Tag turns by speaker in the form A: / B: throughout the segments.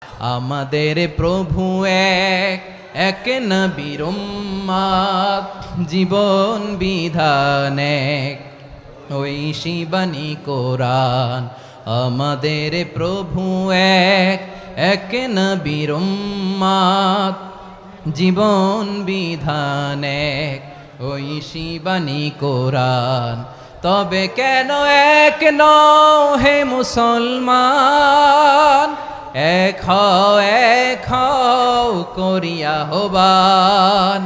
A: আমাদের প্রভু এক, এক নবীর উম্মত, জীবন বিধান এক, ঐশী বাণী কোরআন। আমাদের প্রভু এক, এক নবীর উম্মত, জীবন বিধান এক, ঐশী বাণী কোরআন। তবে কেন এক নও হে মুসলমান, এক হও করিয়া হবান।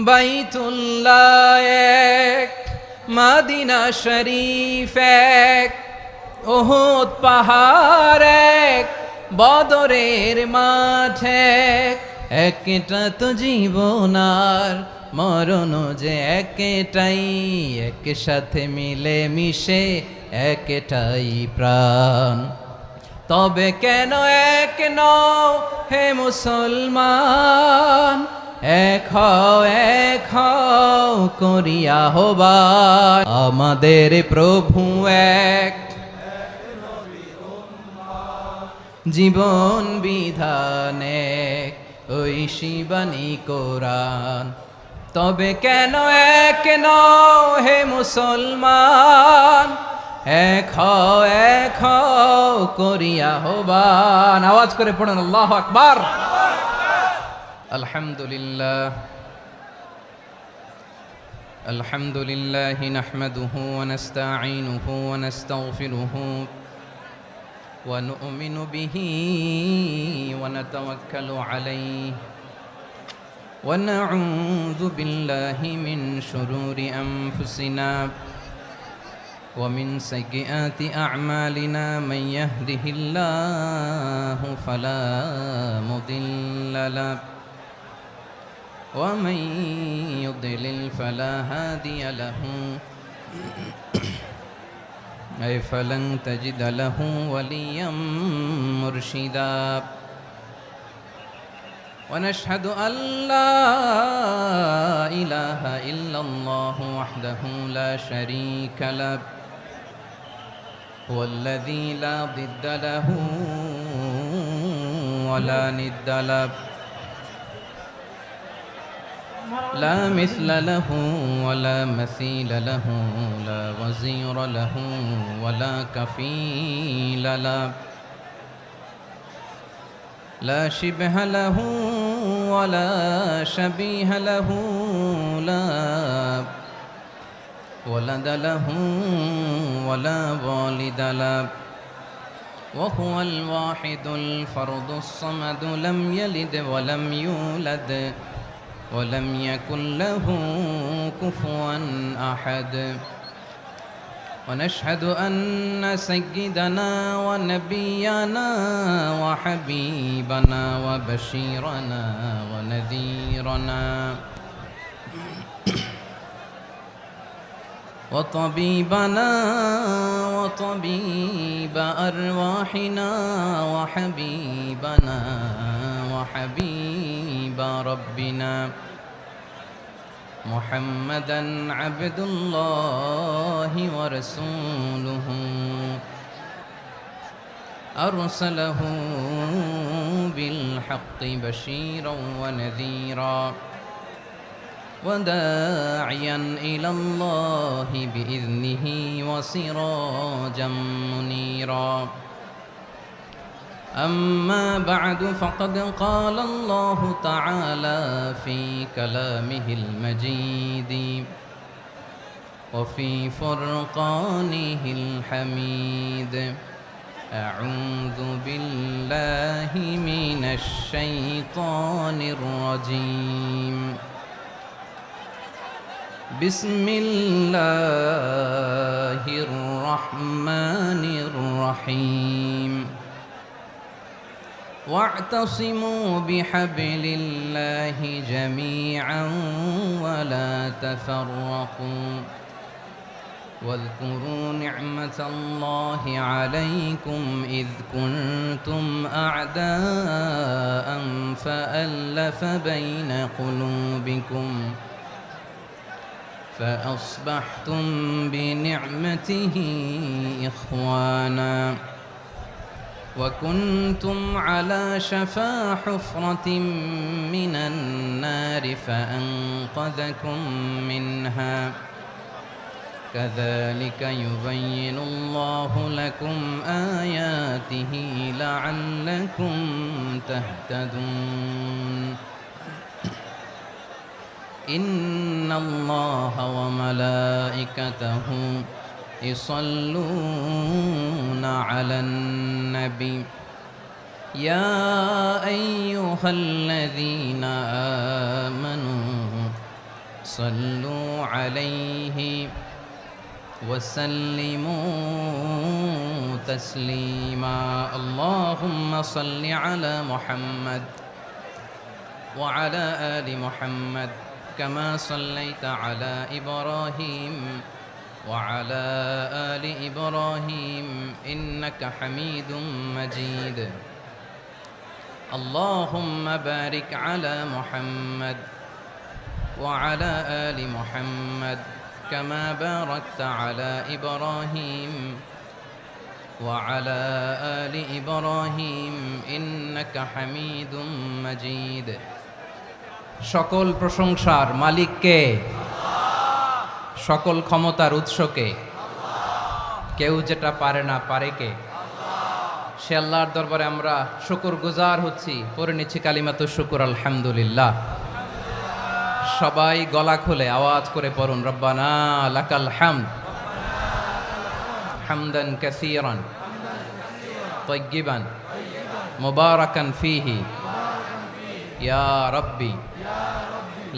A: বাইতুল্লাহ এক, মদিনা শরীফ এক, উহুদ পাহাড় এক, বদরের মাঠ এক। একটা তো জীবন আর মরণ যে একটাই, একসাথে মিলে মিশে একটাই প্রাণ। তবে কেন এক নও হে মুসলমান, এক হও করিয়া হবান। আমাদের প্রভু এক, জীবন বিধান এক, ঐশী বাণী কোরআন। তবে কেন এক নও হে মুসলমান, এক হও করিয়া হবান। আওয়াজ করে পড়ুন আল্লাহু আকবার। আলহামদুলিল্লাহ আলহামদুলিল্লাহ নাহমাদুহু ওয়া নাস্তাঈনুহু ওয়া নাস্তাগফিরুহু ওয়া নু'মিনু বিহি ওয়া নাতাওয়াক্কালু আলাইহি ওয়া নাউযু বিল্লাহি মিন শুরুরি আনফুসিনা ومن سيئات أعمالنا من يهده الله فلا مضل له ومن يضلل فلا هادي له أي فلن تجد له وليا مرشدا ونشهد أن لا إله إلا الله وحده لا شريك له هو الذي لا ضد له ولا ند له لا مثل له ولا مثيل له لا وزير له ولا كفيل له لا شبه له ولا شبيه له لا ولد له ولا والد له وهو الواحد الفرد الصمد لم يلد ولم يولد ولم يكن له كفوا أحد ونشهد أن سيدنا ونبينا وحبيبنا وبشيرنا ونذيرنا وطبيبنا وطبيب أرواحنا وحبيبنا وحبيب ربنا محمدا عبد الله ورسوله أرسله بالحق بشيرا ونذيرا وداعيا إلى الله بإذنه وسراجا منيرا أما بعد فقد قال الله تعالى في كلامه المجيد وفي فرقانه الحميد أعوذ بالله من الشيطان الرجيم بسم الله الرحمن الرحيم واعتصموا بحبل الله جميعا ولا تفرقوا واذكروا نعمة الله عليكم إذ كنتم أعداء فألف بين قلوبكم فأصبحتم بنعمته إخوانا وكنتم على شفا حفرة من النار فأنقذكم منها كذلك يبين الله لكم آياته لعلكم تهتدون إن الله وملائكته يصلون على النبي يا أيها الذين آمنوا صلوا عليه وسلموا تسليما اللهم صل على محمد وعلى آل محمد كما صليت على إبراهيم وعلى آل إبراهيم إنك حميد مجيد اللهم بارك على محمد وعلى آل محمد كما باركت على إبراهيم وعلى آل إبراهيم إنك حميد مجيد সকল প্রশংসার মালিক কে? সকল ক্ষমতার উৎস কে? কেউ যেটা পারে না পারে কে? সে আল্লাহর দরবারে আমরা শুকরগুজার হচ্ছি, পড়ে নিচ্ছি কালিমাতুশ শুকর আলহামদুলিল্লাহ। সবাই গলা খুলে আওয়াজ করে পড়ুন, রব্বানা লাকাল হামদ হামদান কাসীরান তাইয়্যিবান মুবারাকান ফীহি ইয়া রাব্বি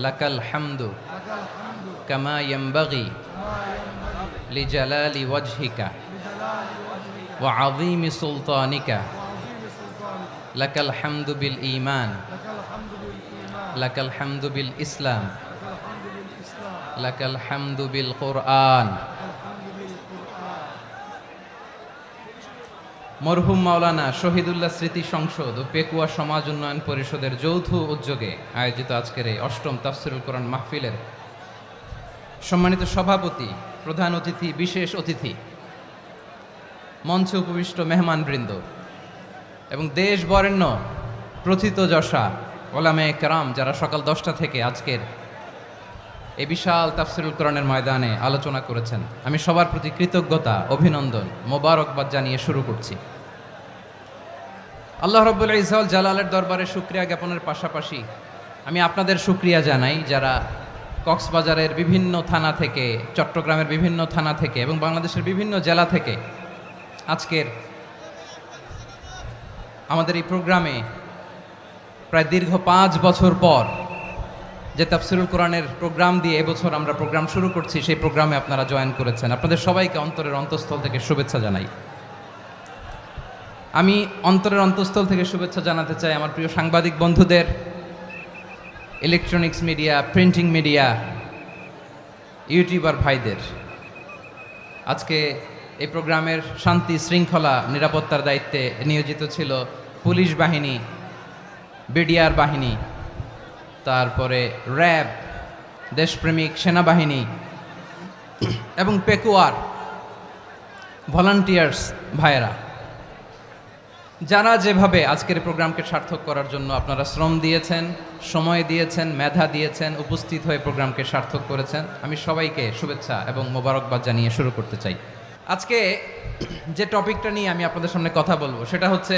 A: লাকাল হামদু কামা ইয়ানবাগি লিজালালি ওয়াজহিকা ওয়া আযীমি সুলতানিকা লাকাল হামদু বিল ঈমান লাকাল হামদু বিল ইসলাম লাকাল হামদু বিল কুরআন। মরহুম মাওলানা শহীদুল্লাহ স্মৃতি সংসদ ও পেকুয়া সমাজ উন্নয়ন পরিষদের যৌথ উদ্যোগে আয়োজিত আজকের এই অষ্টম তাফসীরুল কোরআন মাহফিলের সম্মানিত সভাপতি, প্রধান অতিথি, বিশেষ অতিথি, মঞ্চে উপবিষ্ট মেহমানবৃন্দ এবং দেশ বরেণ্য প্রথিতযশা ওলামায়ে কেরাম যারা সকাল 10টা থেকে আজকের এই বিশাল তাফসীরুল কোরআনের ময়দানে আলোচনা করেছেন, আমি সবার প্রতি কৃতজ্ঞতা, অভিনন্দন, মোবারকবাদ জানিয়ে শুরু করছি। আল্লাহ রাব্বুল ইজ্জত ওয়াল জালালের দরবারে শুকরিয়া জ্ঞাপনের পাশাপাশি আমি আপনাদের শুকরিয়া জানাই যারা কক্সবাজারের বিভিন্ন থানা থেকে, চট্টগ্রামের বিভিন্ন থানা থেকে এবং বাংলাদেশের বিভিন্ন জেলা থেকে আজকের আমাদের এই প্রোগ্রামে প্রায় দীর্ঘ 5 বছর পর যে তাফসীরুল কোরআনের প্রোগ্রাম দিয়ে এবছর আমরা প্রোগ্রাম শুরু করছি, সেই প্রোগ্রামে আপনারা জয়েন করেছেন। আপনাদের সবাইকে অন্তরের অন্তঃস্থল থেকে শুভেচ্ছা জানাই। আমি অন্তরের অন্তঃস্থল থেকে শুভেচ্ছা জানাতে চাই আমার প্রিয় সাংবাদিক বন্ধুদের, electronics media, printing media, YouTuber ভাইদের। আজকে এই প্রোগ্রামের শান্তি শৃঙ্খলা নিরাপত্তার দায়িত্বে নিয়োজিত ছিল পুলিশ বাহিনী, বিডিআর বাহিনী, তারপরে র্যাব, দেশপ্রেমিক সেনাবাহিনী এবং পেকুয়ার ভলান্টিয়ার্স ভাইয়েরা, যারা যেভাবে আজকের প্রোগ্রামকে সার্থক করার জন্য আপনারা শ্রম দিয়েছেন, সময় দিয়েছেন, মেধা দিয়েছেন, উপস্থিত হয়ে প্রোগ্রামকে সার্থক করেছেন, আমি সবাইকে শুভেচ্ছা এবং মোবারকবাদ জানিয়ে শুরু করতে চাই। আজকে যে টপিকটা নিয়ে আমি আপনাদের সামনে কথা বলবো সেটা হচ্ছে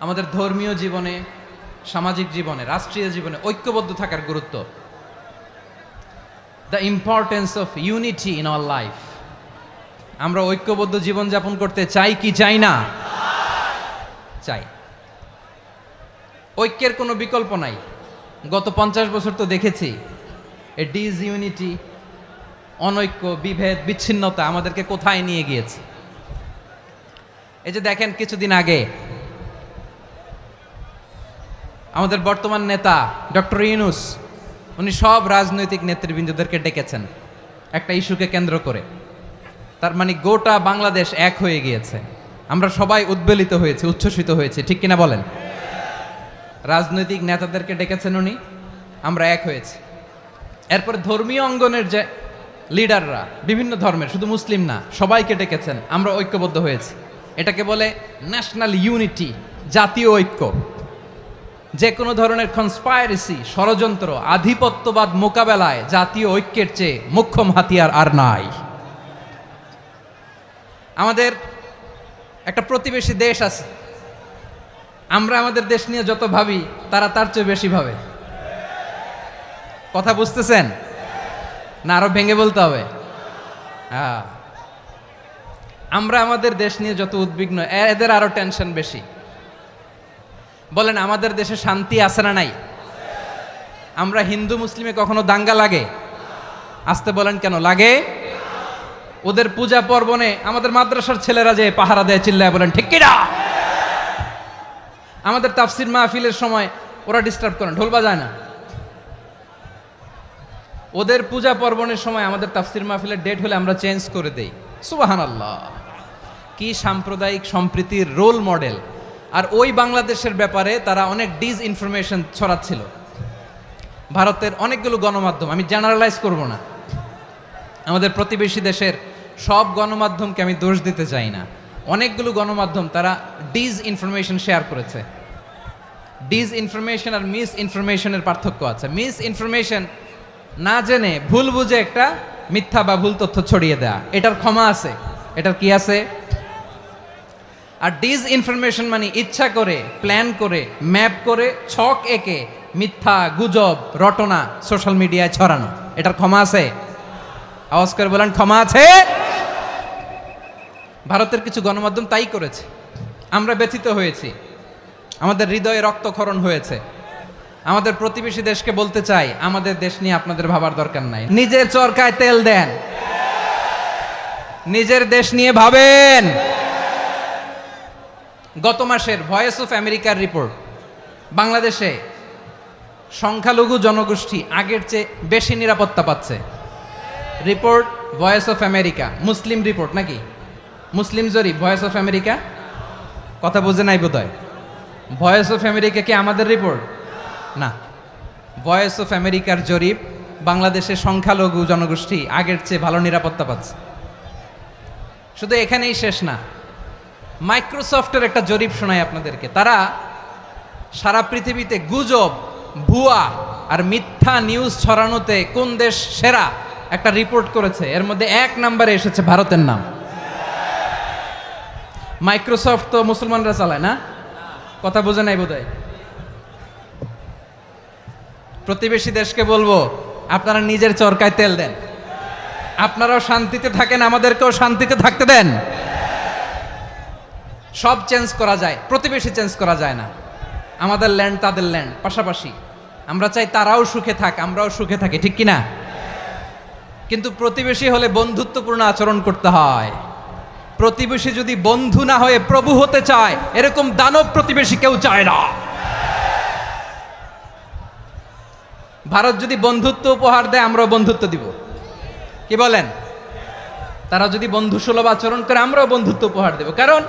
A: আমাদের ধর্মীয় জীবনে, সামাজিক জীবনে, রাষ্ট্রীয় জীবনে ঐক্যবদ্ধ থাকার গুরুত্ব। The importance of unity in our life. আমরা ঐক্যবদ্ধ জীবনযাপন করতে চাই কি চাই না? চাই। ঐক্যের কোনো বিকল্প নাই। গত 50 বছর তো দেখেছি এ ডিসইউনিটি, অনৈক্য, বিভেদ, বিচ্ছিন্নতা আমাদেরকে কোথায় নিয়ে গিয়েছে। এই যে দেখেন, কিছুদিন আগে আমাদের বর্তমান নেতা ডক্টর ইউনূস, উনি সব রাজনৈতিক নেতৃবৃন্দদেরকে ডেকেছেন একটা ইস্যুকে কেন্দ্র করে। তার মানে গোটা বাংলাদেশ এক হয়ে গিয়েছে। আমরা সবাই উদ্বেলিত হয়েছে, উচ্ছ্বসিত হয়েছে, ঠিক কিনা বলেন? রাজনৈতিক নেতাদেরকে ডেকেছেন উনি, আমরা এক হয়েছি। এরপর ধর্মীয় অঙ্গনের যে লিডাররা, বিভিন্ন ধর্মের, শুধু মুসলিম না, সবাইকে ডেকেছেন, আমরা ঐক্যবদ্ধ হয়েছি। এটাকে বলে ন্যাশনাল ইউনিটি, জাতীয় ঐক্য। যে কোনো ধরনের কনস্পাইরেসি, ষড়যন্ত্র, আধিপত্যবাদ মোকাবেলায় জাতীয় ঐক্যের চেয়ে মোক্ষম হাতিয়ার আর নাই। আমাদের একটা প্রতিবেশী দেশ আছে, আমরা আমাদের দেশ নিয়ে যত ভাবি তারা তার চেয়ে বেশি ভাবে। কথা বুঝতেছেন না? আরো ভেঙে বলতে হবে। হ্যাঁ, আমরা আমাদের দেশ নিয়ে যত উদ্বিগ্ন, এদের আরো টেনশন বেশি। বলেন, আমাদের দেশে শান্তি আছে না নাই? আমরা হিন্দু মুসলিমে কখনো দাঙ্গা লাগে? আসতে বলেন, কেন লাগে? ওদের পূজা পার্বণে আমাদের মাদ্রাসার ছেলেরা যে পাহারা দেয়, চিল্লায় বলেন ঠিক কিনা? আমাদের তাফসির মাহফিলের সময় ওরা ডিস্টার্ব করেন, ঢোল বাজায় না। ওদের পূজা পার্বণের সময় আমাদের তাফসির মাহফিলের ডেট হলে আমরা চেঞ্জ করে দেই। সুবহানাল্লাহ, কি সাম্প্রদায়িক সম্প্রীতির রোল মডেল। আর ওই বাংলাদেশের ব্যাপারে তারা অনেক ডিসইনফরমেশন ছড়াচ্ছিল। ভারতের অনেকগুলো গণমাধ্যম, আমি জেনারেলাইজ করব না, আমাদের প্রতিবেশী দেশের সব গণমাধ্যমকে আমি দোষ দিতে চাই না, অনেকগুলো গণমাধ্যম তারা ডিসইনফরমেশন শেয়ার করেছে। ডিসইনফরমেশন আর মিস ইনফরমেশনের পার্থক্য আছে। মিস ইনফরমেশন না জেনে ভুল বুঝে একটা মিথ্যা বা ভুল তথ্য ছড়িয়ে দেয়া, এটার ক্ষমা আছে, এটার কি আছে। আর ডিসইনফরমেশন মানে ইচ্ছা করে, প্ল্যান করে, ম্যাপ করে, ছক এঁকে মিথ্যা, গুজব, রটনা সোশ্যাল মিডিয়ায় ছড়ানো, এটার ক্ষমা আছে? আওয়াজ করে বলেন, ক্ষমা আছে? ভারতের কিছু গণমাধ্যম তাই করেছে, আমরা ব্যথিত হয়েছি, আমাদের হৃদয়ে রক্তক্ষরণ হয়েছে। আমাদের প্রতিবেশী দেশকে বলতে চাই, আমাদের দেশ নিয়ে আপনাদের ভাবার দরকার নাই, নিজের চরকায় তেল দেন, নিজের দেশ নিয়ে ভাবেন। গত মাসের ভয়েস অফ আমেরিকার রিপোর্ট, বাংলাদেশে সংখ্যালঘু জনগোষ্ঠী আগের চেয়ে বেশি নিরাপত্তা পাচ্ছে। Report voice of America, Muslim report নাকি? মুসলিম জরিপ, ভয়েস অফ আমেরিকা। কথা বুঝে নাই বোধহয়। ভয়েস অফ আমেরিকা কি আমাদের রিপোর্ট? না, ভয়েস অফ আমেরিকার জরিপ, বাংলাদেশের সংখ্যালঘু জনগোষ্ঠী আগের চেয়ে ভালো নিরাপত্তা পাচ্ছে। শুধু এখানেই শেষ না, মাইক্রোসফটের একটা জরিপ শোনায় আপনাদেরকে। তারা সারা পৃথিবীতে গুজব, ভুয়া আর মিথ্যা নিউজ ছড়ানোতে কোন দেশ সেরা একটা রিপোর্ট করেছে। এর মধ্যে 1 নম্বরে এসেছে ভারতের নাম। মাইক্রোসফট তো মুসলমানরা চালায় না? কথা বোঝে নাই বোধহয়। প্রতিবেশী দেশকে বলবো, আপনারা নিজের চরকায় তেল দেন, আপনারাও শান্তিতে থাকেন, আমাদেরকেও শান্তিতে থাকতে দেন। সব চেঞ্জ করা যায়, প্রতিবেশী চেঞ্জ করা যায় না। আমাদের ল্যান্ড তাদের ল্যান্ড, পাশাপাশি। আমরা চাই তারাও সুখে থাক, আমরাও সুখে থাকি, ঠিক কিনা? কিন্তু প্রতিবেশী হলে বন্ধুত্বপূর্ণ আচরণ করতে হয়। প্রতিবেশী যদি বন্ধু না হয়ে প্রভু হতে চায়, এরকম দানব প্রতিবেশী কেউ চায় না। ভারত যদি বন্ধুত্ব উপহার দেয়, আমরাও বন্ধুত্ব দিব, কি বলেন? তারা যদি বন্ধু সুলভ আচরণ করে, আমরাও বন্ধুত্ব উপহার দেব। কারণ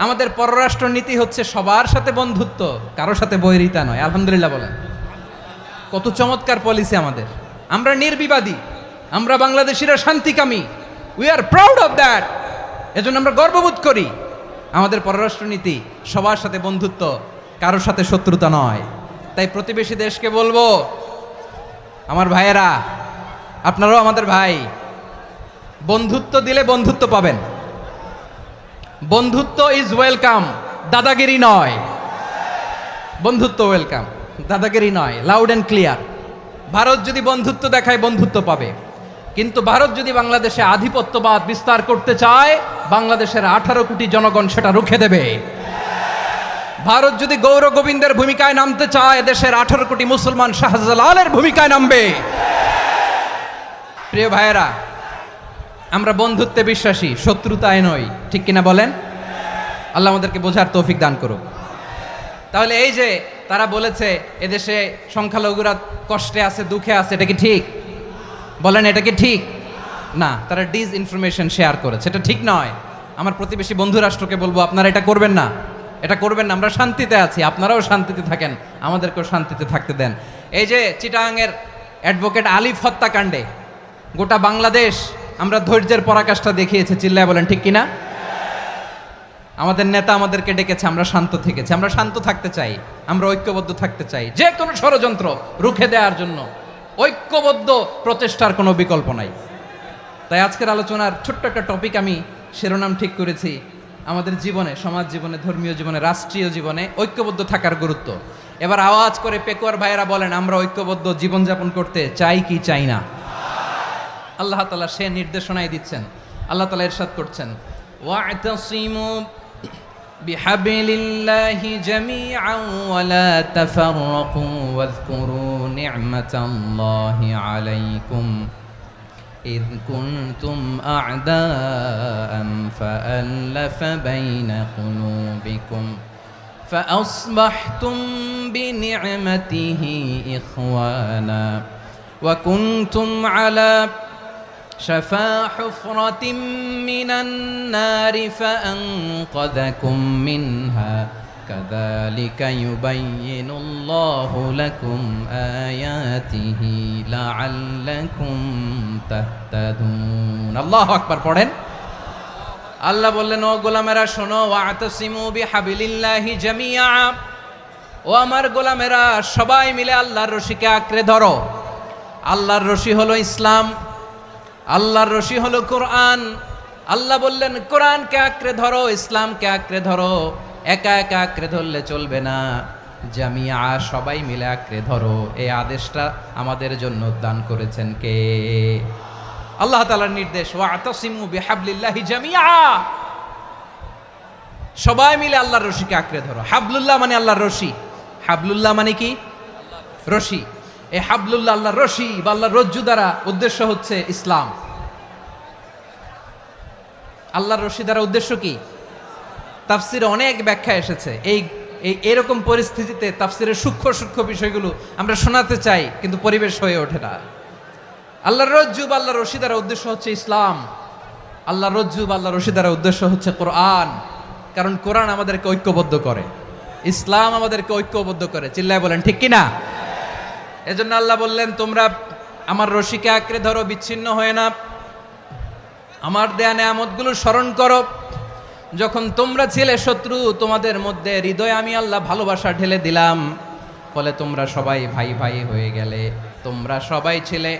A: আমাদের পররাষ্ট্র নীতি হচ্ছে সবার সাথে বন্ধুত্ব, কারোর সাথে বৈরিতা নয়। আলহামদুলিল্লাহ বলেন, কত চমৎকার পলিসি আমাদের। আমরা নির্বিবাদী, আমরা বাংলাদেশিরা শান্তিকামী, we are proud of that. এজন্য আমরা গর্ববোধ করি। আমাদের পররাষ্ট্র নীতি সবার সাথে বন্ধুত্ব, কারোর সাথে শত্রুতা নয়। তাই প্রতিবেশী দেশকে বলবো, আমার ভাইয়েরা, আপনারাও আমাদের ভাই, বন্ধুত্ব দিলে বন্ধুত্ব পাবেন। বন্ধুত্ব ইজ ওয়েলকাম, দাদাগিরি নয়। বন্ধুত্ব ওয়েলকাম, দাদাগিরি নয়, লাউড অ্যান্ড ক্লিয়ার। ভারত যদি বন্ধুত্ব দেখায়, বন্ধুত্ব পাবে। কিন্তু ভারত যদি বাংলাদেশে আধিপত্যবাদ বিস্তার করতে চায়, বাংলাদেশের 18 কোটি জনগণ সেটা রুখে দেবে। ভারত যদি গৌর গোবিন্দের ভূমিকায় নামতে চায়, দেশের 18 কোটি মুসলমান শাহজালালের ভূমিকায় নামবে। প্রিয় ভাইয়েরা, আমরা বন্ধুত্বে বিশ্বাসী, শত্রুতায় নই, ঠিক কিনা বলেন? আল্লাহ আমাদেরকে বোঝার তৌফিক দান করুক। তাহলে এই যে তারা বলেছে এদেশে সংখ্যালঘুরা কষ্টে আছে, দুঃখে আছে, এটা কি ঠিক? বলেন, এটা কি ঠিক? না, তারা ডিসইনফরমেশন শেয়ার করেছে, এটা ঠিক নয়। আমার প্রতিবেশী বন্ধু রাষ্ট্রকে বলবো, আপনারা এটা করবেন না, এটা করবেন না। আমরা শান্তিতে আছি, আপনারাও শান্তিতে থাকেন, আমাদেরকেও শান্তিতে থাকতে দেন। এই যে চিটাগাংয়ের অ্যাডভোকেট আলিফ হত্যাকাণ্ডে গোটা বাংলাদেশ আমরা ধৈর্যের পরাকাষ্ঠা দেখিয়েছে, চিল্লায় বলেন ঠিক কিনা? আমাদের নেতা আমাদেরকে ডেকেছে, আমরা শান্ত থেকেছি। আমরা শান্ত থাকতে চাই, আমরা ঐক্যবদ্ধ থাকতে চাই, যে কোনো ষড়যন্ত্র রুখে দেওয়ার জন্য ঐক্যবদ্ধ প্রচেষ্টার কোনো বিকল্প নাই। তাই আজকের আলোচনার ছোট্ট একটা টপিক আমি শিরোনাম ঠিক করেছি, আমাদের জীবনে, সমাজ জীবনে, ধর্মীয় জীবনে, রাষ্ট্রীয় জীবনে ঐক্যবদ্ধ থাকার গুরুত্ব। এবার আওয়াজ করে পেকুয়ার ভাইয়েরা বলেন, আমরা ঐক্যবদ্ধ জীবনযাপন করতে চাই কি চাই না? আল্লাহ তাআলা সে নির্দেশনাই দিচ্ছেন। আল্লাহ তাআলা ইরশাদ করছেন, ওয়া'তাসিমু বিহাবলিল্লাহি জামিআন ওয়া লা তাফাররাকু ওয়াযকুরু নি'মাতাল্লাহি আলাইকুম إذ كنتم أعداء فألف بين قلوبكم فأصبحتم بنعمته إخوانا وكنتم على شفا حفرة من النار فأنقذكم منها كذلك يبين الله لكم آياته لعلكم تهتدون الله أكبر পড়েন। আল্লাহ বললেন, ও গোলামেরা শোনো, ওয়া'তাসিমু বিহাবলিল্লাহি জামিআ, ও আমার গোলামেরা সবাই মিলে আল্লাহর রশিকে আঁকড়ে ধরো। আল্লাহর রশি হলো ইসলাম, আল্লাহর রশি হলো কোরআন। আল্লাহ বললেন, কোরআনকে আঁকড়ে ধরো, ইসলামকে আঁকড়ে ধরো। একা একা আঁকড়ে ধরলে চলবে না, জামিয়া সবাই মিলে আঁকড়ে ধরো। এই আদেশটা আমাদের জন্য দান করেছেন কে? আল্লাহ তাআলার নির্দেশ, ওয়া'তাসিমু বিহাবলিল্লাহি জামিআ, সবাই মিলে আল্লাহর রশিকে আঁকড়ে ধরো। হাবলুল্লাহ মানে আল্লাহর রশি। হাবলুল্লাহ মানে কি? রশি। এই হাবলুল্লাহ আল্লাহর রশি বা আল্লাহর রজ্জু দ্বারা উদ্দেশ্য হচ্ছে ইসলাম। আল্লাহর রশি দ্বারা উদ্দেশ্য কি? তাফসিরে অনেক ব্যাখ্যা এসেছে। এরকম পরিস্থিতিতে তাফসিরের সূক্ষ্ম সূক্ষ্ম বিষয়গুলো আমরা শোনাতে চাই, কিন্তু পরিবেশ হয়ে ওঠে না। আল্লাহর রজ্জু বা আল্লাহর রশি দ্বারা উদ্দেশ্য হচ্ছে ইসলাম। আল্লাহর রজ্জু বা আল্লাহর রশি দ্বারা উদ্দেশ্য হচ্ছে কোরআন। কারণ কোরআন আমাদেরকে ঐক্যবদ্ধ করে, ইসলাম আমাদেরকে ঐক্যবদ্ধ করে। চিল্লায় বলেন ঠিক কিনা? এজন্য আল্লাহ বললেন, তোমরা আমার রশিকে আঁকড়ে ধরো, বিচ্ছিন্ন হয়ে না। আমার দেয়া নেয়ামতগুলো স্মরণ করো। যখন তোমরা ছিলে শত্রু, তোমাদের মধ্যে হৃদয়ে আমি আল্লাহ ভালোবাসা ঢেলে দিলাম, ফলে তোমরা সবাই ভাই ভাই হয়ে গেলে। তোমরা সবাই ছিলে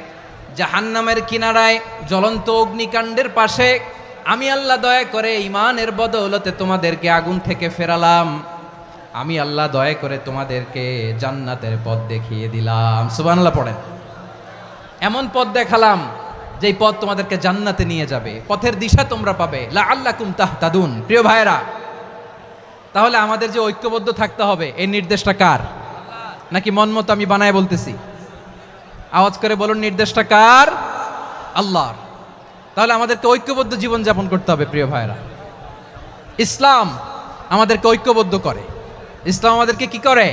A: জাহান্নামের কিনারায়, জ্বলন্ত অগ্নিকাণ্ডের পাশে। আমি আল্লাহ দয়া করে ঈমানের বদৌলতে তোমাদেরকে আগুন থেকে ফেরালাম। আমি আল্লাহ দয়া করে তোমাদেরকে জান্নাতের পথ দেখিয়ে দিলাম। সুবহানাল্লাহ পড়েন। এমন পথ দেখালাম যেই পথ তোমাদেরকে জান্নাতে নিয়ে যাবে, পথের দিশা তোমরা পাবে। লাআল্লাকুম তাহতাদুন। প্রিয় ভাইরা, তাহলে আমাদের যে ঐক্যবদ্ধ থাকতে হবে, এই নির্দেশটা কার? নাকি মন মতো আমি বানায় বলতেছি? আওয়াজ করে বলুন, নির্দেশটা কার? আল্লাহর। তাহলে আমাদেরকে ঐক্যবদ্ধ জীবনযাপন করতে হবে। প্রিয় ভাইরা, ইসলাম আমাদেরকে ঐক্যবদ্ধ করে। ইসলাম আমাদেরকে কি করে?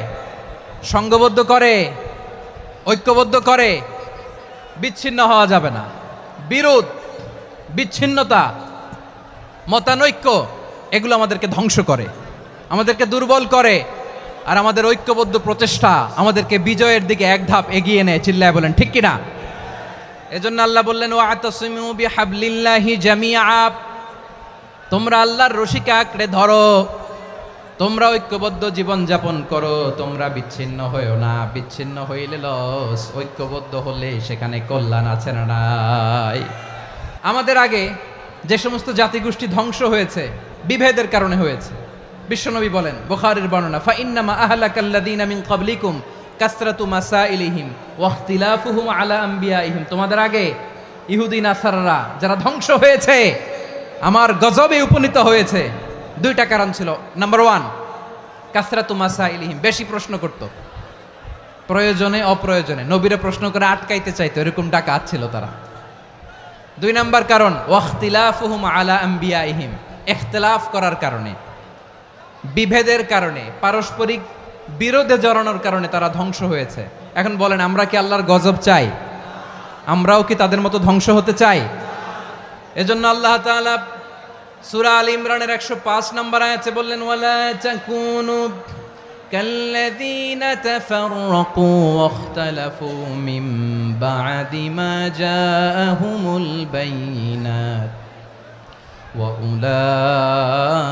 A: সংঘবদ্ধ করে, ঐক্যবদ্ধ করে। বিচ্ছিন্ন হওয়া যাবে না। বিরোধ, বিচ্ছিন্নতা, মতানৈক্য, এগুলো আমাদেরকে ধ্বংস করে, আমাদেরকে দুর্বল করে। আর আমাদের ঐক্যবদ্ধ প্রচেষ্টা আমাদেরকে বিজয়ের দিকে এক ধাপ এগিয়ে নেয়। চিল্লায় বলেন ঠিক কিনা? এজন্য আল্লাহ বললেন, ওয়া'তাসিমু বিহাবলিল্লাহি জামিআ, তোমরা আল্লাহর রশিকে আঁকড়ে ধরো, তোমরা ঐক্যবদ্ধ জীবন যাপন করো, তোমরা বিচ্ছিন্ন হইও না। বিচ্ছিন্ন হইলে লস, ঐক্যবদ্ধ হলে সেখানে কল্যাণ আছে না নাই? আমাদের আগে যে সমস্ত জাতিগোষ্ঠী ধ্বংস হয়েছে, বিভেদের কারণে হয়েছে। বিশ্বনবী বলেন, বুখারীর বর্ণনা, ফাইন্নামা আহলাকাল্লাযীনা মিন ক্বাবলিকুম কাসরাতু মাসাইলিহিম ওয়া ইখতিলাফুহুম আলা আম্বিয়াইহিম। তোমাদের আগে ইহুদি নাসারারা যারা ধ্বংস হয়েছে, আমার গজবে উপনীত হয়েছে, দুইটা কারণ ছিল। নাম্বার 1, কাসরাতু মাসাইলিহিম, বেশি প্রশ্ন করত, প্রয়োজনে অপ্রয়োজনে নবীরে প্রশ্ন করে আটকাইতে চাইতো, এরকম ডাকাত ছিল তারা। 2 নাম্বার কারণ, ওয়াখতিলাফুহুম আলা আম্বিয়াইহিম, ইখতিলাফ করার কারণে, বিভেদের কারণে, পারস্পরিক বিরোধে জড়ানোর কারণে তারা ধ্বংস হয়েছে। এখন বলেন, আমরা কি আল্লাহর গজব চাই? আমরাও কি তাদের মতো ধ্বংস হতে চাই? এজন্য আল্লাহ তাআলা সূরা আল ইমরানের 105 নম্বর আয়াতে বললেন, ওয়ালা তাকুনু কাল্লাযীনা তাফাররাকু ওয়াখতালাফু মিন বা'দি মা জাআহুমুল বাইয়িনাত ওয়া উলাইকা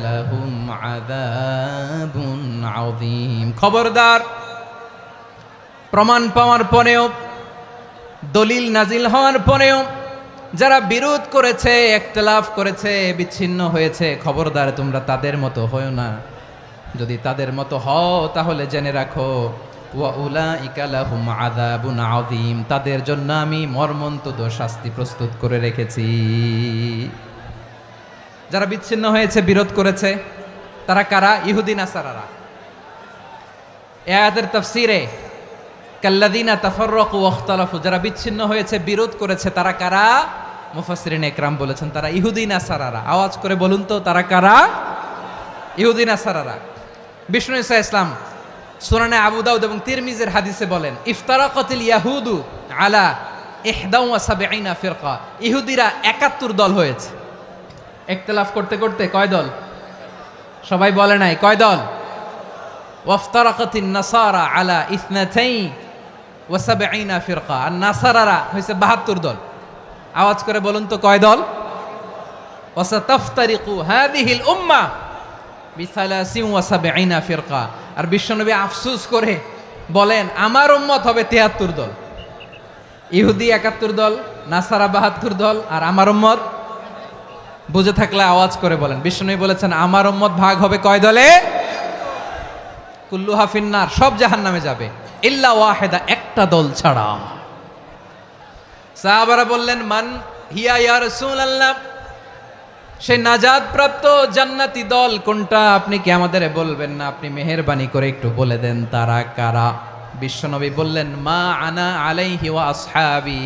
A: লাহুম আযাবুন আযীম। খবরদার, প্রমাণ পাওয়ার পরেও, দলিল নাজিল হওয়ার পরেও যারা বিরোধ করেছে, ইখতিলাফ করেছে, বিচ্ছিন্ন হয়েছে, খবরদার তোমরা তাদের মতো হও না। যদি তাদের মতো হও তাহলে জেনে রাখো, ওয়া উলাইকা লাহুম আযাবুন আযীম, তাদের জন্য আমি মর্মন্তুদ শাস্তি প্রস্তুত করে রেখেছি। যারা বিচ্ছিন্ন হয়েছে, বিরোধ করেছে, তারা কারা? ইহুদি নাসারারা। এই আয়াতের তাফসীরে কাল্লাযীনা তাফাররাকু ওয়াখতালাফু, যারা বিচ্ছিন্ন হয়েছে, বিরোধ করেছে, তারা কারা? মুফাসসিরিন ইকরাম বলেছেন তারা ইহুদি নাসারারা। আওয়াজ করে বলুন তো, তারা কারা? ইহুদি নাসারারা। বিষ্ণু ঈসা ইসলাম সুনানে আবু দাউদ এবং তিরমিজির হাদিসে বলেন, ইফতারাকাতিল ইয়াহুদু আলা 71 ফিরকা, ইহুদিরা 71 দল হয়েছে। ইখতিলাফ করতে করতে কয় দল? সবাই বলে নাই, কয় দল? ওয়াফতারাকাতিন নাসারা আলা 72 ফিরকা, আর নাসারারা হয়েছে 72 দল। আওয়াজ করে বলুন তো, কয় দল? ওয়াসাতাফতারিকু হাযিহিল উম্মাহ বি73 ফিরকা। আর বিশ্বনবী আফসোস করে বলেন, আমার উম্মত হবে 73 দল। ইহুদি 71 দল, নাসারা 72 দল, আর আমার উম্মত, বুঝে থাকলে আওয়াজ করে বলেন। বিশ্বনবী বলেছেন আমার উম্মত ভাগ হবে কয় দলে? কুল্লুহা ফিন্নার, সব জাহান্নামে যাবে, ইল্লা ওয়াহিদা, একটা দল ছাড়া। সাহাবারা বললেন, মান হিয়া ইয়া রাসূলুল্লাহ, সেই নাজাত প্রাপ্ত জান্নাতি দল কোনটা? আপনি কি আমাদের বলবেন না? আপনি মেহেরবানি করে একটু বলে দেন তারা কারা। বিশ্বনবী বললেন, মা আনা আলাইহি ওয়া আসহাবি,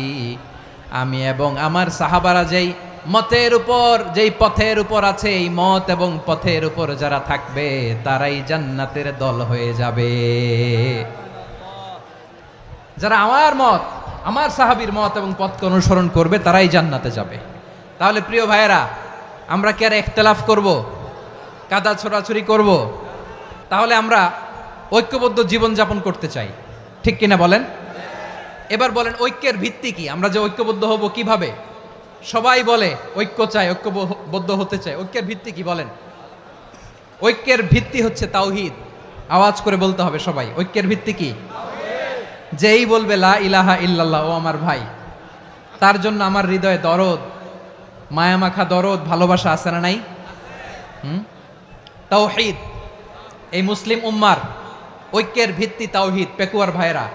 A: আমি এবং আমার সাহাবারা যেই মতের উপর, যেই পথের উপর আছে, এই মত এবং পথের উপর যারা থাকবে তারাই জান্নাতের দল হয়ে যাবে। যারা আমার মত, আমার সাহাবীর মত এবং পথকে অনুসরণ করবে তারাই জান্নাতে যাবে। তাহলে প্রিয় ভাইয়েরা, আমরা কি আর ইখতিলাফ করব, কাদা ছোড়াছুরি করব? তাহলে আমরা ঐক্যবদ্ধ জীবনযাপন করতে চাই, ঠিক কিনা বলেন? এবার বলেন, ঐক্যের ভিত্তি কি? আমরা যে ঐক্যবদ্ধ হব কিভাবে? সবাই বলে ঐক্য চাই, ঐক্যবদ্ধ হতে চাই। ঐক্যের ভিত্তি কি বলেন? ঐক্যের ভিত্তি হচ্ছে তাওহীদ। আওয়াজ করে বলতে হবে সবাই, ঐক্যের ভিত্তি কি? যেই বলবে লা ইলাহা ইল্লাল্লাহ, ও আমার ভাই, তার জন্য আমার হৃদয়ে দরদ, মায়ামাখা দরদ, ভালোবাসা আছে না নাই? তাওহীদ, এই মুসলিম উম্মার ঐক্যের ভিত্তি তাওহীদ। পেকুয়ার ভাইরা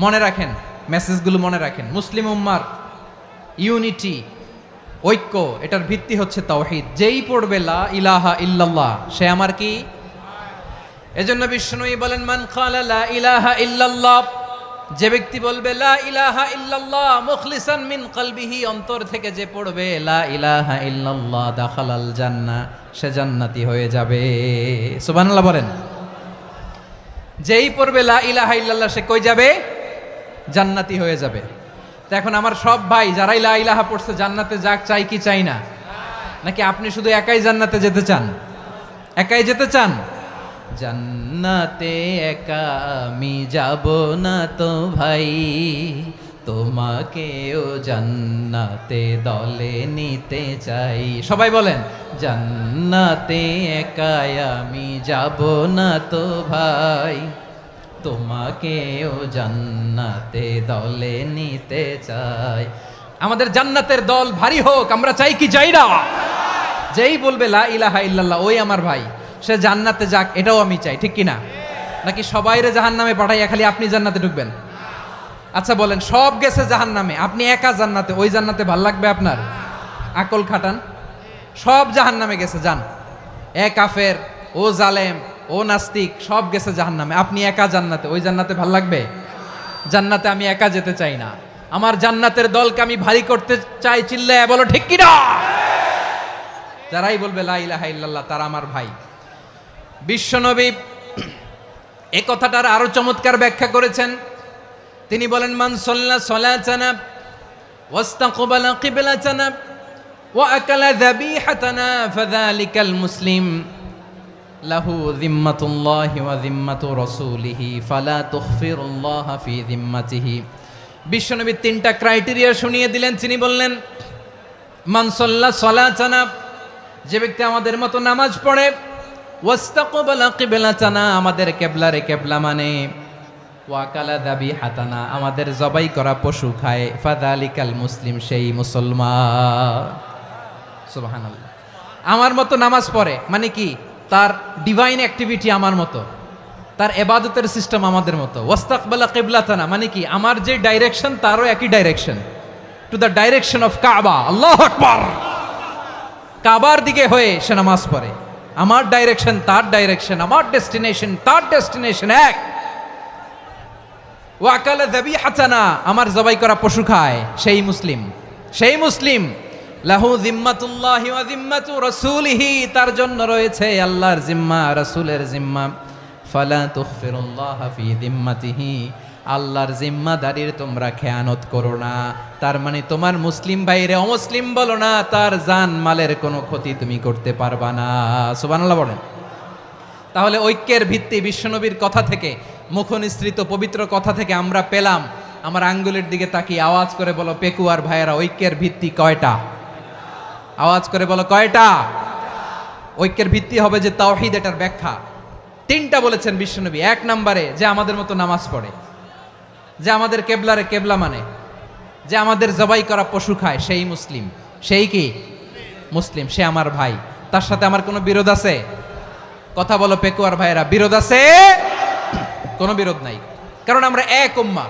A: মনে রাখেন, মেসেজগুলো মনে রাখেন। মুসলিম উম্মার ইউনিটি, ঐক্য, এটার ভিত্তি হচ্ছে তাওহীদ। যেই পড়বে লা ইলাহা ইল্লাল্লাহ, সে আমার কি? এজন্য বিষ্ণুই বলেন, মান ক্বালা লা ইলাহা ইল্লাল্লাহ, যে ব্যক্তি বলবে লা ইলাহা ইল্লাল্লাহ মুখলিসান মিন কলবিহি, অন্তর থেকে যে পড়বে লা ইলাহা ইল্লাল্লাহ, দাখালাল জান্নাহ, সে জান্নাতি হয়ে যাবে। সুবহানাল্লাহ বলেন। যেই পড়বে লা ইলাহা ইল্লাল্লাহ, সে কই যাবে? জান্নাতি হয়ে যাবে। তো এখন আমার সব ভাই যারাই লা ইলাহা পড়ছে জান্নাতে যাক, চাই কি চাই না? নাকি আপনি শুধু একাই জান্নাতে যেতে চান? একাই যেতে চান? জান্নাতে একা আমি যাব না তো ভাই, তোমাকেও জান্নাতে দলে নিতে চাই। সবাই বলেন, জান্নাতে একা আমি যাব না তো ভাই, তোমাকেও জান্নাতে দলে নিতে চাই। আমাদের জান্নাতের দল ভারী হোক, আমরা চাই কি চাই না? যেই বলবে লা ইলাহা ইল্লাল্লাহ, ওই আমার ভাই, সে জান্নাতে যাক, এটাও আমি চাই, ঠিক কিনা? নাকি সবাইরে জাহান্নামে পাঠাইয়া খালি আপনি জান্নাতে ঢুকবেন? আচ্ছা বলেন, সব গেছে জাহান্নামে, আপনি একা জান্নাতে, ওই জান্নাতে ভাল লাগবে আপনার? আকল খাটান। সব জাহান্নামে গেছে, যান। এ কাফের, ও জালেম, ও নাস্তিক, সব গেছে জাহান্নামে, আপনি একা জান্নাতে, ওই জান্নাতে ভাল লাগবে? জান্নাতে আমি একা যেতে চাই না, আমার জান্নাতের দলকে আমি ভারী করতে চাই। চিল্লায় বলো ঠিক কিনা? যারাই বলবে লা ইলাহা ইল্লাল্লাহ, তারা আমার ভাই। বিশ্বনবী এই কথাটার আরো চমৎকার ব্যাখ্যা করেছেন। তিনি বলেন, মান সাল্লা সালাতানা ওয়াস্তাকবালা কিবলাতানা ওয়া আকালা যাবিহাতানা ফাযালিকাল মুসলিম লাহু যিম্মাতুল্লাহি ওয়া যিম্মাতু রাসূলিহি ফালা তুখফিরুল্লাহা ফি যিম্মাতিহি। বিশ্বনবী তিনটা ক্রাইটেরিয়া শুনিয়ে দিলেন। তিনি বললেন, মান সাল্লা সালাতানা, যে ব্যক্তি আমাদের মতো নামাজ পড়ে, ওয়াস্তাকবালা কিবলাতানা, আমাদের কিবলারে কিবলা মানে, ওয়াকালা যাবিহাতানা, আমাদের জবাই করা পশু খায়, ফাযালিকাল মুসলিম, সেই মুসলমান। সুবহানাল্লাহ। আমার মতো নামাজ পড়ে মানে কি, তার ডিভাইন অ্যাক্টিভিটি আমার মতো, তার ইবাদতের সিস্টেম আমাদের মতো। ওয়াস্তাকবালা কিবলাতানা মানে কি, আমার যে ডাইরেকশন তারও একই direction, to the direction of কাবা। আল্লাহু আকবার। কাবার দিকে হয়ে সে নামাজ পড়ে, আমার ডাইরেকশন তার ডাইরেকশন, আমার ডেস্টিনেশন তার ডেস্টিনেশন এক। ওয়াকালা যাবিহাতানা, আমার জবাই করা পশু খায়, সেই মুসলিম, সেই মুসলিম। লাহু জিম্মাতুল্লাহি ওয়া জিম্মাতু রাসূলিহি, তার জন্য রয়েছে আল্লাহর জিম্মা, রাসূলের জিম্মা। ফালা তুগফিরুল্লাহা ফি জিম্মাতিহি, আল্লাহর জিম্মাদারির তোমরা খেয়ানত করো না। তার মানে তোমার মুসলিম ভাইরে অমুসলিম বলো না, তার জান মালের কোনো ক্ষতি তুমি করতে পারবা না। সুবহানাল্লাহ বলেন। তাহলে ঐক্যের ভিত্তি বিশ্বনবীর কথা থেকে, মুখনিসৃত পবিত্র কথা থেকে আমরা পেলাম। আমার আঙ্গুলের দিকে তাকিয়ে আওয়াজ করে বলো পেকুয়ার ভাইয়েরা, ঐক্যের ভিত্তি কয়টা? আওয়াজ করে বলো কয়টা? ঐক্যের ভিত্তি হবে যে তাওহীদ, এটার ব্যাখ্যা তিনটা বলেছেন বিশ্বনবী। এক নম্বরে, যে আমাদের মতো নামাজ পড়ে, যে আমাদের কেবলারে কেবলা মানে, যে আমাদের জবাই করা পশু খায়, সেই মুসলিম। সেই কি মুসলিম, সে আমার ভাই, তার সাথে আমার কোনো বিরোধ আছে? কথা বলো পেকুয়ার ভাইয়েরা, বিরোধ আছে? কোনো বিরোধ নাই, কারণ আমরা এক উম্মাহ।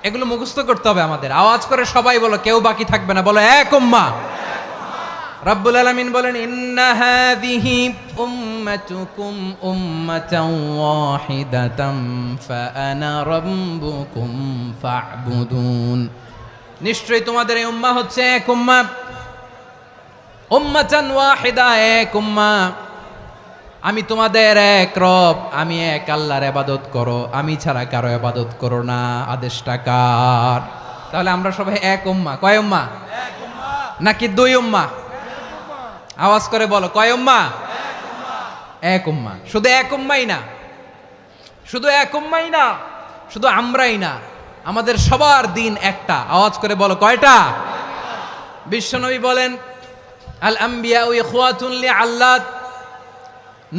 A: এগুলো মুখস্থ করতে হবে আমাদের। আওয়াজ করে সবাই বলো, কেউ বাকি থাকবে না, বলো এক উম্মাহ। রব্বুল আলামিন বলেন, ইন্না হাযিহি উম্মাতুকুম উম্মাতান ওয়াহিদাতাম ফাআনা রাব্বুকুম ফা'বুদুন, নিশ্চয়ই তোমাদের এই উম্মাহ হচ্ছে এক উম্মাহ। উম্মাতান ওয়াহিদা, এক উম্মাহ। আমি তোমাদের এক রব, আমি এক আল্লাহর ইবাদত করো, আমি ছাড়া কারো ইবাদত করো না। আদেশটা কার? তাহলে আমরা সবাই এক উম্মাহ। কয় উম্মাহ? এক উম্মাহ। নাকি দুই উম্মাহ? আওয়াজ করে বলো, কয় উম্মাহ? এক উম্মাহ। শুধু এক উম্মাই না, শুধু এক উম্মাই না, শুধু আমরাই না, আমাদের সবার দিন একটা। আওয়াজ করে বলো কয়টা? বিশ্বনবী বলেন, আল আম্বিয়া ইখওয়াতুন লিআল্লাত,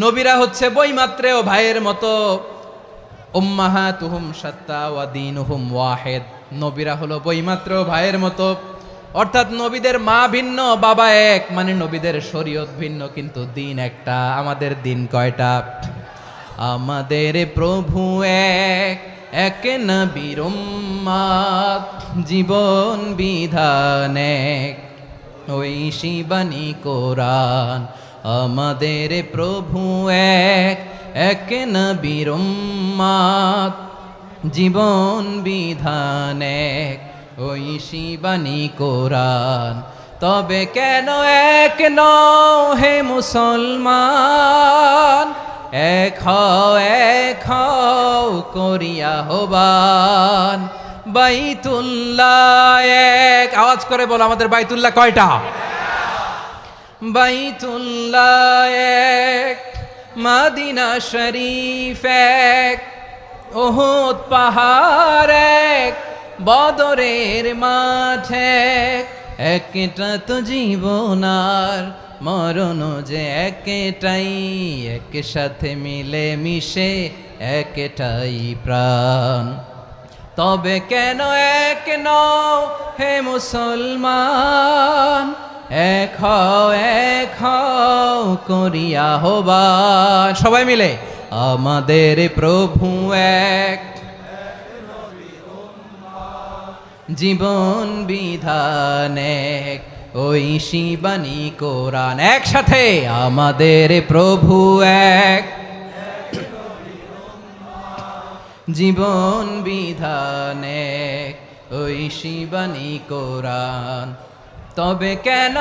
A: নবীরা হচ্ছে বৈমাত্রেয় ভাইয়ের মতো। উম্মাহাতুহুম শাত্তা ওয়া দীনুহুম ওয়াহিদ, নবীরা হলো বৈমাত্রেয় ভাইয়ের মতো। অর্থাৎ নবীদের মা ভিন্ন, বাবা এক, মানে নবীদের শরীয়ত ভিন্ন, কিন্তু দিন একটা। আমাদের দিন কয়টা? আমাদের প্রভু এক, এক নবীর উম্মাত, জীবন বিধান এক, ওই শিবানী কোরআন। আমাদের প্রভু এক, এক নবীর উম্মাত, জীবন বিধান এক, ওই শিবানী কোরআন। তবে কেন এক নও হে মুসলমান, এক হও করিয়া আহ্বান। বাইতুল্লাহ এক, আওয়াজ করে বলো আমাদের বাইতুল্লাহ কয়টা? বাইতুল্লাহ এক, মদিনা শরীফ এক, উহুদ পাহাড় এক, বদরের মাঠ এক। একটা তো জীবন আর মরণ যে একটাই, একসাথে মিলে মিশে একটাই প্রাণ। তবে কেন এক নও হে মুসলমান, এক হও করিয়া আহ্বান। সবাই মিলে, আমাদের প্রভু এক, জীবন বিধান এক, ওই শিবানী কোরআন। একসাথে, আমাদের প্রভু এক, জীবন বিধান এক, ওই শিবানী কোরআন। তবে কেন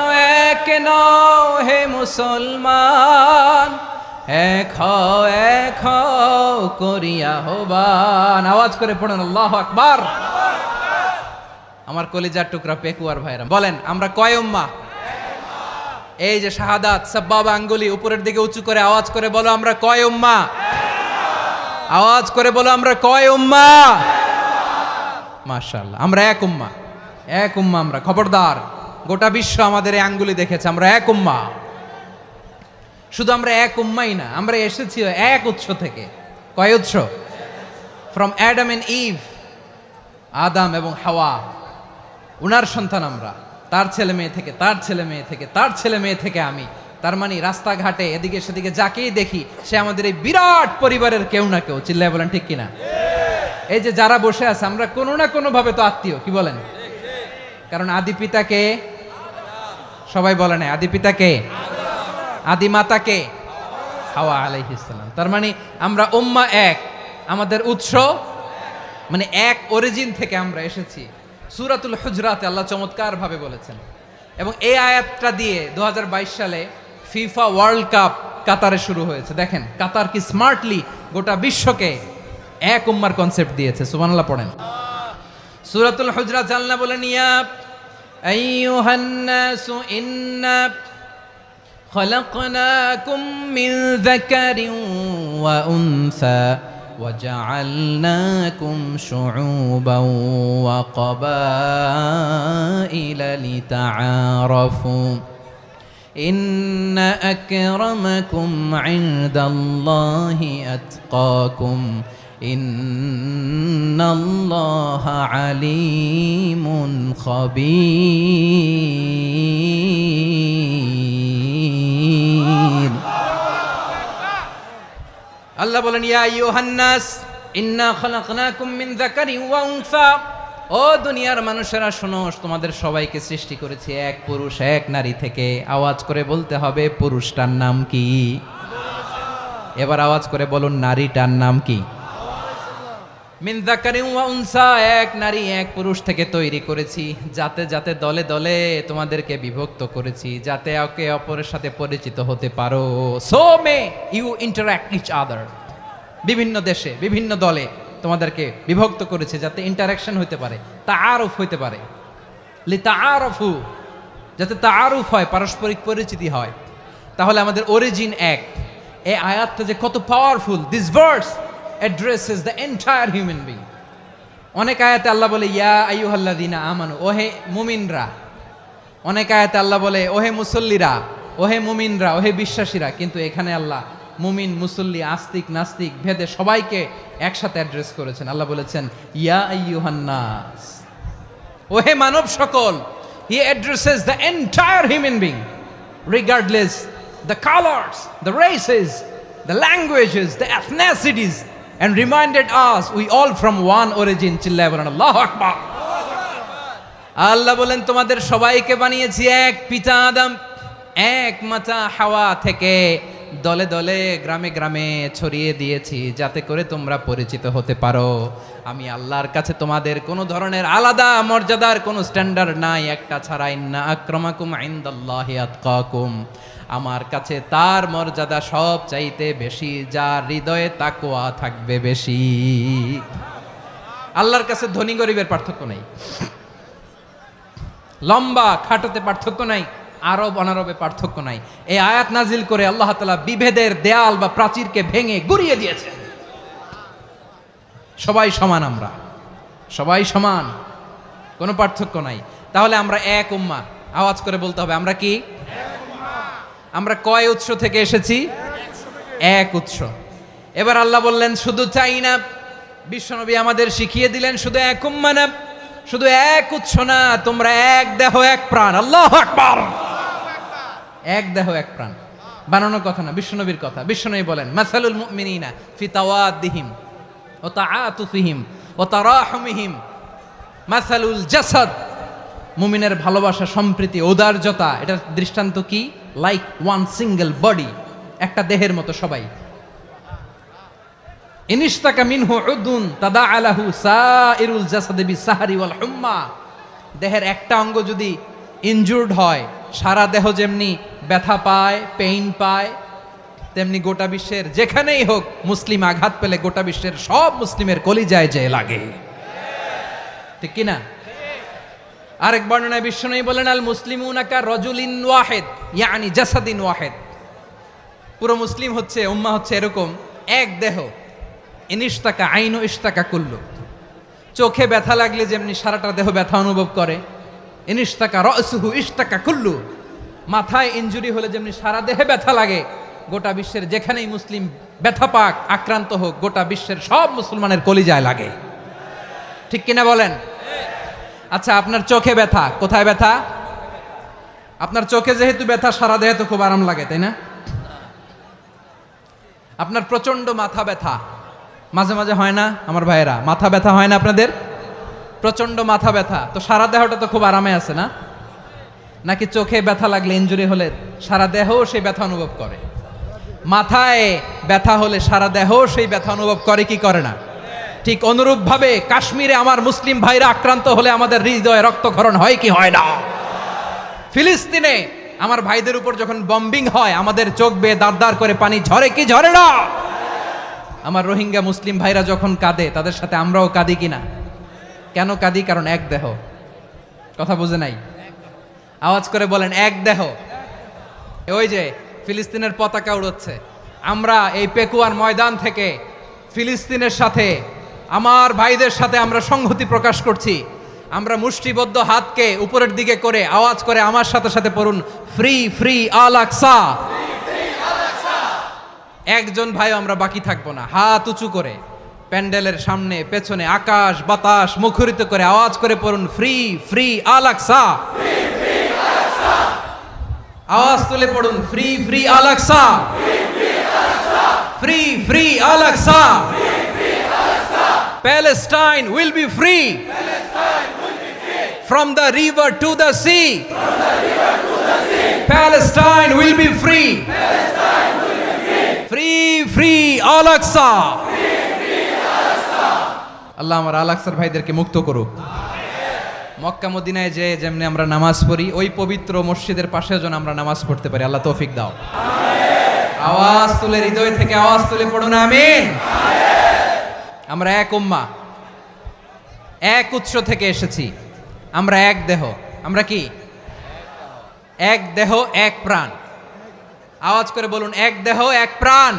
A: এক নও হে মুসলমান, এক হও করিয়া আহ্বান। আওয়াজ করে পড়ুন আল্লাহু আকবার। আমার কলিজার টুকরা পেকুয়ার ভাইরা বলেন, আমরা কয় উম্মাহ? এই যে শাহাদাত, সাব্বাবা আঙ্গুলি উপরের দিকে উঁচু করে আওয়াজ করে বলো, আমরা কয় উম্মাহ? আওয়াজ করে বলো, আমরা কয় উম্মাহ? মাশাআল্লাহ, আমরা এক উম্মাহ, এক উম্মাহ আমরা। খবরদার গোটা বিশ্ব আমাদের এই আঙ্গুলি দেখেছে, আমরা এক উম্মাহ। শুধু আমরা এক উম্মাই না, আমরা এসেছি এক উৎস থেকে। কয় উৎস? ফ্রম অ্যাডাম এন্ড ইভ, আদাম এবং হাওয়া, উনার সন্তান আমরা। তার ছেলে মেয়ে থেকে, তার ছেলে মেয়ে থেকে, তার ছেলে মেয়ে থেকে আমি। তার মানে রাস্তাঘাটে এদিকে সেদিকে যাকেই দেখি সে আমাদের এই বিরাট পরিবারের কেউ না কেউ। চিল্লায় বলেন ঠিক কিনা? এই যে যারা বসে আছে আমরা কোনো না কোনো ভাবে তো আত্মীয়, কি বলেন? কারণ আদি পিতাকে সবাই বলে না, আদি পিতাকে, আদি মাতাকে হাওয়া আলাইহিস সালাম। তার মানে আমরা উম্মাহ এক, আমাদের উৎস মানে এক অরিজিন থেকে আমরা এসেছি। সূরাতুল হুজরাতে আল্লাহ চমৎকার ভাবে বলেছেন। এবং এই আয়াতটা দিয়ে 2022 সালে ফিফা ওয়ার্ল্ড কাপ কাতারে শুরু হয়েছে। দেখেন কাতার কি স্মার্টলি গোটা বিশ্বকে এক উম্মার কনসেপ্ট দিয়েছে। সুবহানাল্লাহ পড়েন। সূরাতুল হুজরাত আল্লাহ বলেন, ইয়া আইয়ুহান নাসু ইন্না খলাকনাকুম মিন যাকারিন ওয়া উনসা وجعلناكم شعوبا وقبائل لتعارفوا إن أكرمكم عند الله أتقاكم إن الله عليم خبير। আল্লাহ বলেন, ইয়া আইয়ুহান নাস ইন্না খলাকনাকুম মিন যাকারিন ওয়া উনসা, ও দুনিয়ার মানুষেরা শোনো, তোমাদের সবাইকে সৃষ্টি করেছি এক পুরুষ এক নারী থেকে। আওয়াজ করে বলতে হবে পুরুষটার নাম কি? এবার আওয়াজ করে বলুন নারীটার নাম কি? মিন যাকারিন ওয়া উনসা, এক নারী এক পুরুষ থেকে তৈরি করেছি। যাতে যাতে দলে দলে তোমাদেরকে বিভক্ত করেছি, যাতে একে অপরের সাথে পরিচিত হতে পারো। So may you interact each other. বিভিন্ন দেশে বিভিন্ন দলে তোমাদেরকে বিভক্ত করেছে যাতে ইন্টারাকশন হতে পারে, তাআরুফ হতে পারে। লিতাআরফু, যাতে তাআরুফ হয়, পারস্পরিক পরিচিতি হয়। তাহলে আমাদের অরিজিন এক। এই আয়াতটা যে কত powerful! This verse addresses the entire human being. অনেক আয়াতে আল্লাহ বলে ইয়া আইয়ুহাল্লাযীনা আমানু, ওহে মুমিনরা। অনেক আয়াতে আল্লাহ বলে ওহে মুসল্লিরা, ওহে মুমিনরা, ওহে বিশ্বাসীরা। কিন্তু এখানে আল্লাহ মুমিন মুসল্লি আস্তিক নাস্তিক ভেদে সবাইকে একসাথে অ্যাড্রেস করেছেন। আল্লাহ বলেছেন ইয়া আইয়ুহান নাস, ওহে মানব সকল। He addresses the entire human being regardless the colors, the races, the languages, the ethnicities, and reminded us we all from one origin. চিল্লায় বলেন আল্লাহু আকবার। আল্লাহ বলেন তোমাদের সবাইকে বানিয়েছি এক পিতা আদম, এক মাতা হাওয়া থেকে। দলে দলে গ্রামে গ্রামে ছড়িয়ে দিয়েছি যাতে করে তোমরা পরিচিত হতে পারো। আমি আল্লাহর কাছে তোমাদের কোনো ধরনের আলাদা মর্যাদার কোনো স্ট্যান্ডার্ড নাই, একটা ছাড়া। ইন্না আক্রামাকুম ইনদাল্লাহি আতকাকুম, আমার কাছে তার মর্যাদা সব চাইতে বেশি, যার হৃদয়ে তাকওয়া থাকবে বেশি। আল্লাহর কাছে ধনী গরিবের পার্থক্য নাই, লম্বা খাটোতে পার্থক্য নাই, আরব অনারবে পার্থক্য নাই। এই আয়াত নাজিল করে আল্লাহ তাআলা বিভেদের দেয়াল বা প্রাচীরকে ভেঙে গুড়িয়ে দিয়েছেন। সবাই সমান, আমরা সবাই সমান, কোনো পার্থক্য নাই। তাহলে আমরা এক উম্মাহ। আওয়াজ করে বলতে হবে আমরা কি? আমরা কয় উৎস থেকে এসেছি? এক উৎস। এবার আল্লাহ বললেন শুধু চাই না, বিশ্বনবী আমাদের শিখিয়ে দিলেন শুধু এক উম্মাহ না, শুধু এক উৎস না, তোমরা এক দেহ এক প্রাণ। আল্লাহু আকবার। এক দেহ এক প্রাণ বানানোর কথা না, বিশ্বনবীর কথা। বিশ্বনবী বলেন মাসালুল মুমিনিনা ফি তাওয়াদ্দিহিম ওয়া তাআতুফিহিম ওয়া তারাহুমিহিম মাসালুল জাসাদ। মুমিনের ভালোবাসা, সম্প্রীতি, ঔদার্যতা, এটার দৃষ্টান্ত কি? লাইক ওয়ান সিঙ্গেল বডি, একটা দেহের মতো সবাই। ইনিশতাকা মিনহু উদুন তাদাআ লাহু সাইরুল জাসাদি বিসাহরি ওয়াল হুম্মা। দেহের একটা অঙ্গ যদি ইনজুর্ড হয়, সারা দেহ যেমনি ব্যথা পায়, পেইন পায়, তেমনি গোটা বিশ্বের যেখানেই হোক মুসলিম আঘাত পেলে গোটা বিশ্বের সব মুসলিমের কলিজায় যে লাগে, ঠিক কিনা? আরেক বর্ণনায় বিশ্বনবী বলেন আল মুসলিমুনা কা রাজুলিন ওয়াহিদ ইয়ানি জাসাদিন ওয়াহিদ। পুরো মুসলিম হচ্ছে, উম্মাহ হচ্ছে এরকম এক দেহ। ইনিশতাকা আইনু ইশতাকা কুল্লু। চোখে ব্যথা লাগলে যেমনি সারাটা দেহ ব্যথা অনুভব করে, ইনিশতাকা রাসুহু ইশতাকা কুল্লু, মাথায় ইনজুরি হলে যেমনি সারা দেহে ব্যথা লাগে, গোটা বিশ্বের যেখানেই মুসলিম ব্যথা পাক, আক্রান্ত হোক, গোটা বিশ্বের সব মুসলমানের কলিজায় লাগে। ঠিক কিনা বলেন? আচ্ছা, আপনার চোখে ব্যথা, কোথায় ব্যথা? আপনার চোখে যেহেতু ব্যথা, সারা দেহে তো খুব আরাম লাগে, তাই না? আপনার প্রচন্ড মাথা ব্যথা মাঝে মাঝে হয় না আমার ভাইয়েরা? মাথা ব্যথা হয় না আপনাদের? প্রচন্ড মাথা ব্যথা, তো সারা দেহটা তো খুব আরামে আছে না? নাকি চোখে ব্যথা লাগলে, ইনজুরি হলে সারা দেহ সেই ব্যথা অনুভব করে? মাথায় ব্যথা হলে সারা দেহ সেই ব্যথা অনুভব করে কি করে না? ঠিক অনুরূপভাবে কাশ্মীরে আমার মুসলিম ভাইরা আক্রান্ত হলে আমাদের হৃদয়ে রক্তক্ষরণ হয় কি হয় না? ফিলিস্তিনে আমার ভাইদের উপর যখন বম্বিং হয়, আমাদের চোখ বেয়ে দাঁড় দাঁড় করে পানি ঝরে কি ঝরে না? আমার রোহিঙ্গা মুসলিম ভাইরা যখন কাঁদে, তাদের সাথে আমরাও কাঁদি কিনা? কেন কাঁদি? কারণ এক দেহ। কথা বুঝে নাই? আওয়াজ করে বলেন, এক দেহ। ওই যে ফিলিস্তিনের পতাকা উড়োচ্ছে, আমরা এই পেকুয়ার ময়দান থেকে ফিলিস্তিনের সাথে, আমার ভাইদের সাথে আমরা সংহতি প্রকাশ করছি। আমরা মুষ্টিবদ্ধ হাতকে উপরের দিকে করে আওয়াজ করে আমার সাথে সাথে পড়ুন, ফ্রি ফ্রি আল আকসা। একজন ভাই আমরা বাকি থাকবো না। হাত উঁচু করে প্যান্ডেলের সামনে পেছনে আকাশ বাতাস মুখরিত করে আওয়াজ করে পড়ুন, ফ্রি ফ্রি আল আকসা। আওয়াজ তুলে পড়ুন, free free Al Aqsa, free free Al Aqsa. Palestine will be free from the river to the sea. Palestine will be free. Free free Al Aqsa. আল্লাহ আমার আল আকসার ভাইদেরকে মুক্ত করুক। মক্কা মদিনায় যে যেমনি আমরা নামাজ পড়ি, ওই পবিত্র মসজিদের পাশে যেন আমরা নামাজ পড়তে পারি। আল্লাহ তৌফিক দাও। আওয়াজ তুলে, হৃদয় থেকে আওয়াজ তুলে পড়ুন আমিন। আমরা এক উম্মা, এক উৎস থেকে এসেছি, আমরা এক দেহ। আমরা কি? এক দেহ এক প্রাণ। আওয়াজ করে বলুন, এক দেহ এক প্রাণ।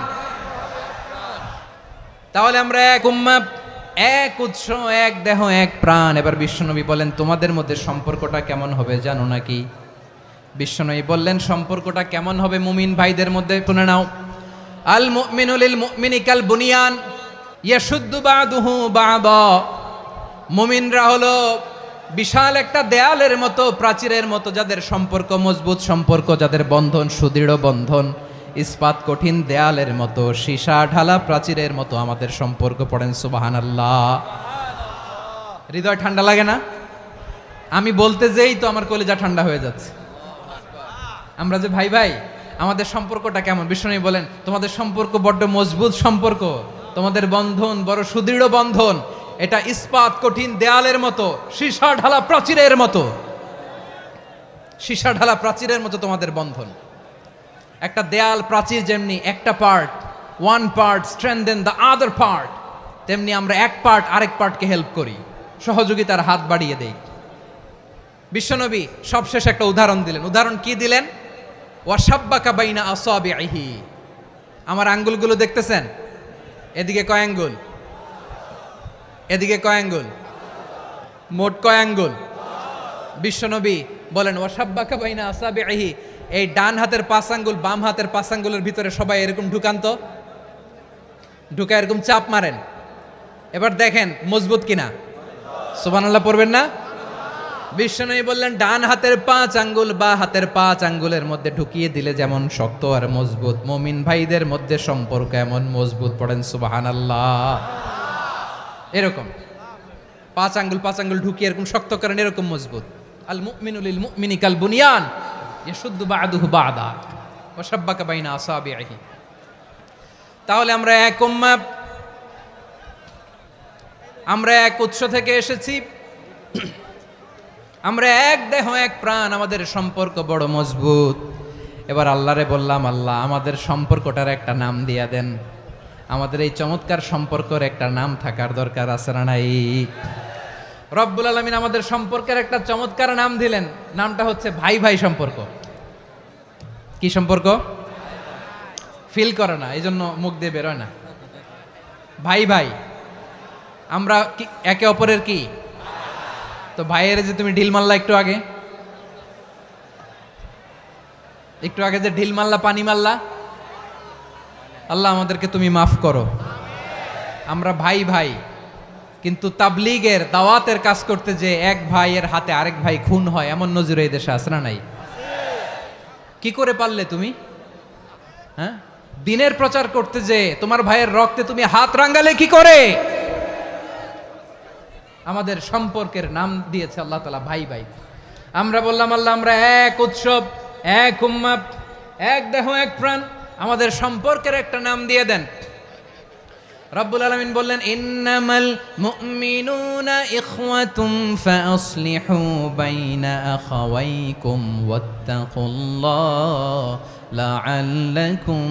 A: তাহলে আমরা এক উম্মা, এক উৎস, এক দেহ এক প্রাণ। এবার বিশ্বনবী বলেন, তোমাদের মধ্যে সম্পর্কটা কেমন হবে জানো নাকি? বিশ্বনবী বললেন, সম্পর্কটা কেমন হবে মুমিন ভাইদের মধ্যে? শুনে নাও, আল মুমিনু লিল মুমিনি কাল বুনিয়ান ইয়াশুদ্দু বাদুহু বাদা। মুমিনরা হলো বিশাল একটা দেয়ালের মতো, প্রাচীরের মতো, যাদের সম্পর্ক মজবুত সম্পর্ক, যাদের বন্ধন সুদৃঢ় বন্ধন, ইস্পাত কঠিন দেয়ালের মতো, সীসা ঢালা প্রাচীরের মতো আমাদের সম্পর্ক। পড়েন সুবহানাল্লাহ। হৃদয় ঠান্ডা লাগে না? আমি বলতে যেই তো আমার কলিজা ঠান্ডা হয়ে যাচ্ছে। আমরা যে ভাই ভাই, আমাদের সম্পর্কটা কেমন? বিষ্ণু বলেন, তোমাদের সম্পর্ক বড্ড মজবুত সম্পর্ক, তোমাদের বন্ধন বড় সুদৃঢ় বন্ধন, এটা ইস্পাত কঠিন দেয়ালের মতো, সীসা ঢালা প্রাচীরের মতো। সীসা ঢালা প্রাচীরের মতো তোমাদের বন্ধন। একটা দেয়াল প্রাচীর যেমনি একটা part, one part strengthen the other part, তেমনি আমরা এক পার্ট আরেক পার্টকে হেল্প করি, সহযোগিতার হাত বাড়িয়ে দেই। বিশ্বনবী সবশেষ একটা উদাহরণ দিলেন। উদাহরণ কি দিলেন? ওয়াসাব্বাকা বাইনা আসাবিহি। আমার আঙ্গুলগুলো দেখতেছেন? এদিকে কয় আঙ্গুল? এদিকে কয় আঙ্গুল? মোট কয় আঙ্গুল? বিশ্বনবী বলেন, ওয়াসাব্বাকা বাইনা আসাবিহি। এই ডান হাতের 5 আঙ্গুল বাম হাতের 5 আঙ্গুলের ভিতরে সবাই এরকম ঢুকান তো, ঢুকা এরকম চাপ মারেন। এবার দেখেন মজবুত কিনা। সুবহানাল্লাহ পড়বেন না? বিশ্বনবী বললেন, ডান হাতের 5 আঙ্গুল বা হাতের 5 আঙ্গুলের মধ্যে ঢুকিয়ে দিলে যেমন শক্ত আর মজবুত, মুমিন ভাইদের মধ্যে সম্পর্ক এমন মজবুত। পড়েন সুবহানাল্লাহ। এরকম 5 আঙ্গুল ঢুকিয়ে এরকম শক্ত করেন, এরকম মজবুত। আল মুমিনু লিল মুমিনি কাল বুনিয়ান ইয়াশুদ্দু বা'দুহু বা'দা ওয়া শাব্বাকা বাইনা আসাবিহি। তাহলে আমরা এক উম্মাহ, আমরা এক উৎস থেকে এসেছি, আমরা এক দেহ এক প্রাণ, আমাদের সম্পর্ক বড় মজবুত। এবার আল্লাহরে বললাম, আল্লাহ আমাদের সম্পর্কটার একটা নাম দিয়া দেন। আমাদের এই চমৎকার সম্পর্কের একটা নাম থাকার দরকার আছে না নাই? রব্বুল আলামিন আমাদের সম্পর্কের একটা চমৎকার নাম দিলেন। নামটা হচ্ছে ভাই ভাই সম্পর্ক। কি সম্পর্ক? ফিল করে না, এই জন্য মুখ দিয়ে বেরোয় না। ভাই ভাই, আমরা একে অপরের কি? তো ভাইয়ের যে তুমি ঢিল মারলা একটু আগে, একটু আগে যে ঢিল মারলা, পানি মারলা, আল্লাহ আমাদেরকে তুমি মাফ করো। আমরা ভাই ভাই, কিন্তু তাবলীগের দাওয়াতের কাজ করতে যে এক ভাইয়ের হাতে আরেক ভাই খুন হয়, এমন নজির এই দেশে আছে না নাই? কি করে পারলে তুমি? হ্যাঁ, দিনের প্রচার করতে যে তোমার ভাইয়ের রক্তে তুমি হাত রাঙ্গালে কি করে? আমাদের সম্পর্কের নাম দিয়েছে আল্লাহ তাআলা ভাই ভাই। আমরা বললাম আল্লাহ আমরা এক উৎসব, এক উম্মাহ, এক দেহ, এক প্রাণ, আমাদের সম্পর্কের একটা নাম দিয়ে দেন। রব্বুল আলামিন বললেন ইন্নামাল মুমিনুনা ইখওয়াতুম ফাআসলিহু বাইনা আখাওয়াইকুম ওয়াত্তাকুল্লাহ লাআল্লাকুম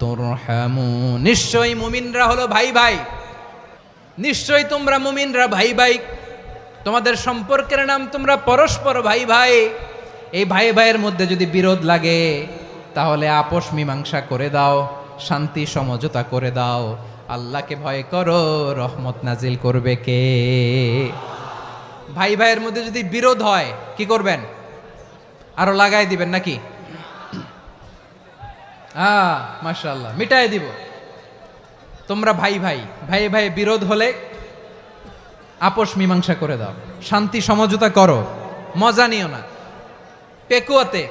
A: তুরহামুন। নিশ্চয়ই মুমিনরা হলো ভাই ভাই, নিশ্চয়ই তোমরা মুমিনরা ভাই ভাই, তোমাদের সম্পর্কের নাম তোমরা পরস্পর ভাই ভাই। এই ভাই ভাইয়ের মধ্যে যদি বিরোধ লাগে তাহলে আপোষ মীমাংসা করে দাও, শান্তি সমঝোতা করে দাও। আল্লাহকে ভয় করো, রহমত নাজিল করবে কে? ভাই ভাইয়ের মধ্যে যদি বিরোধ হয় কি করবেন? আরো লাগাই দিবেন নাকি? মাশাআল্লাহ, মিটাই দিব। তোমরা ভাই ভাই, ভাই ভাই বিরোধ হলে আপোষ মীমাংসা করে দাও, শান্তি সমঝোতা করো, মজা নিও না। পেকুয়াতে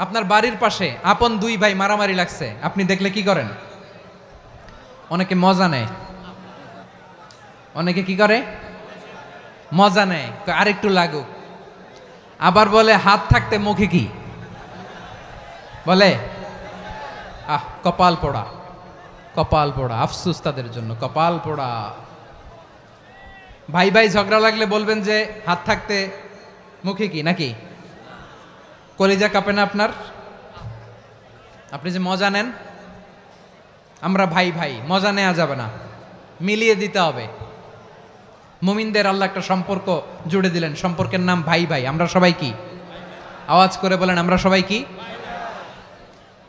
A: আপনার বাড়ির পাশে আপন দুই ভাই মারামারি লাগছে, আপনি দেখলে কি করেন? অনেকে মজা নেয়, অনেকে কি করে? মজা নেয়, আরেকটু লাগুক। আবার বলে হাত থাকতে মুখে কি বলে? কপাল পোড়া, কপাল পোড়া, আফসোস তাদের জন্য, কপাল পোড়া। ভাই ভাই ঝগড়া লাগলে বলবেন যে হাত থাকতে মুখে কি, নাকি? কলিজা কাঁপে না আপনার? আপনি যে মজা নেন। আমরা ভাই ভাই, মজা নেওয়া যাবে না, মিলিয়ে দিতে হবে। মুমিনদের আল্লাহ একটা সম্পর্ক জুড়ে দিলেন, সম্পর্কের নাম ভাই ভাই। আমরা সবাই কি? আওয়াজ করে বলেন, আমরা সবাই কি?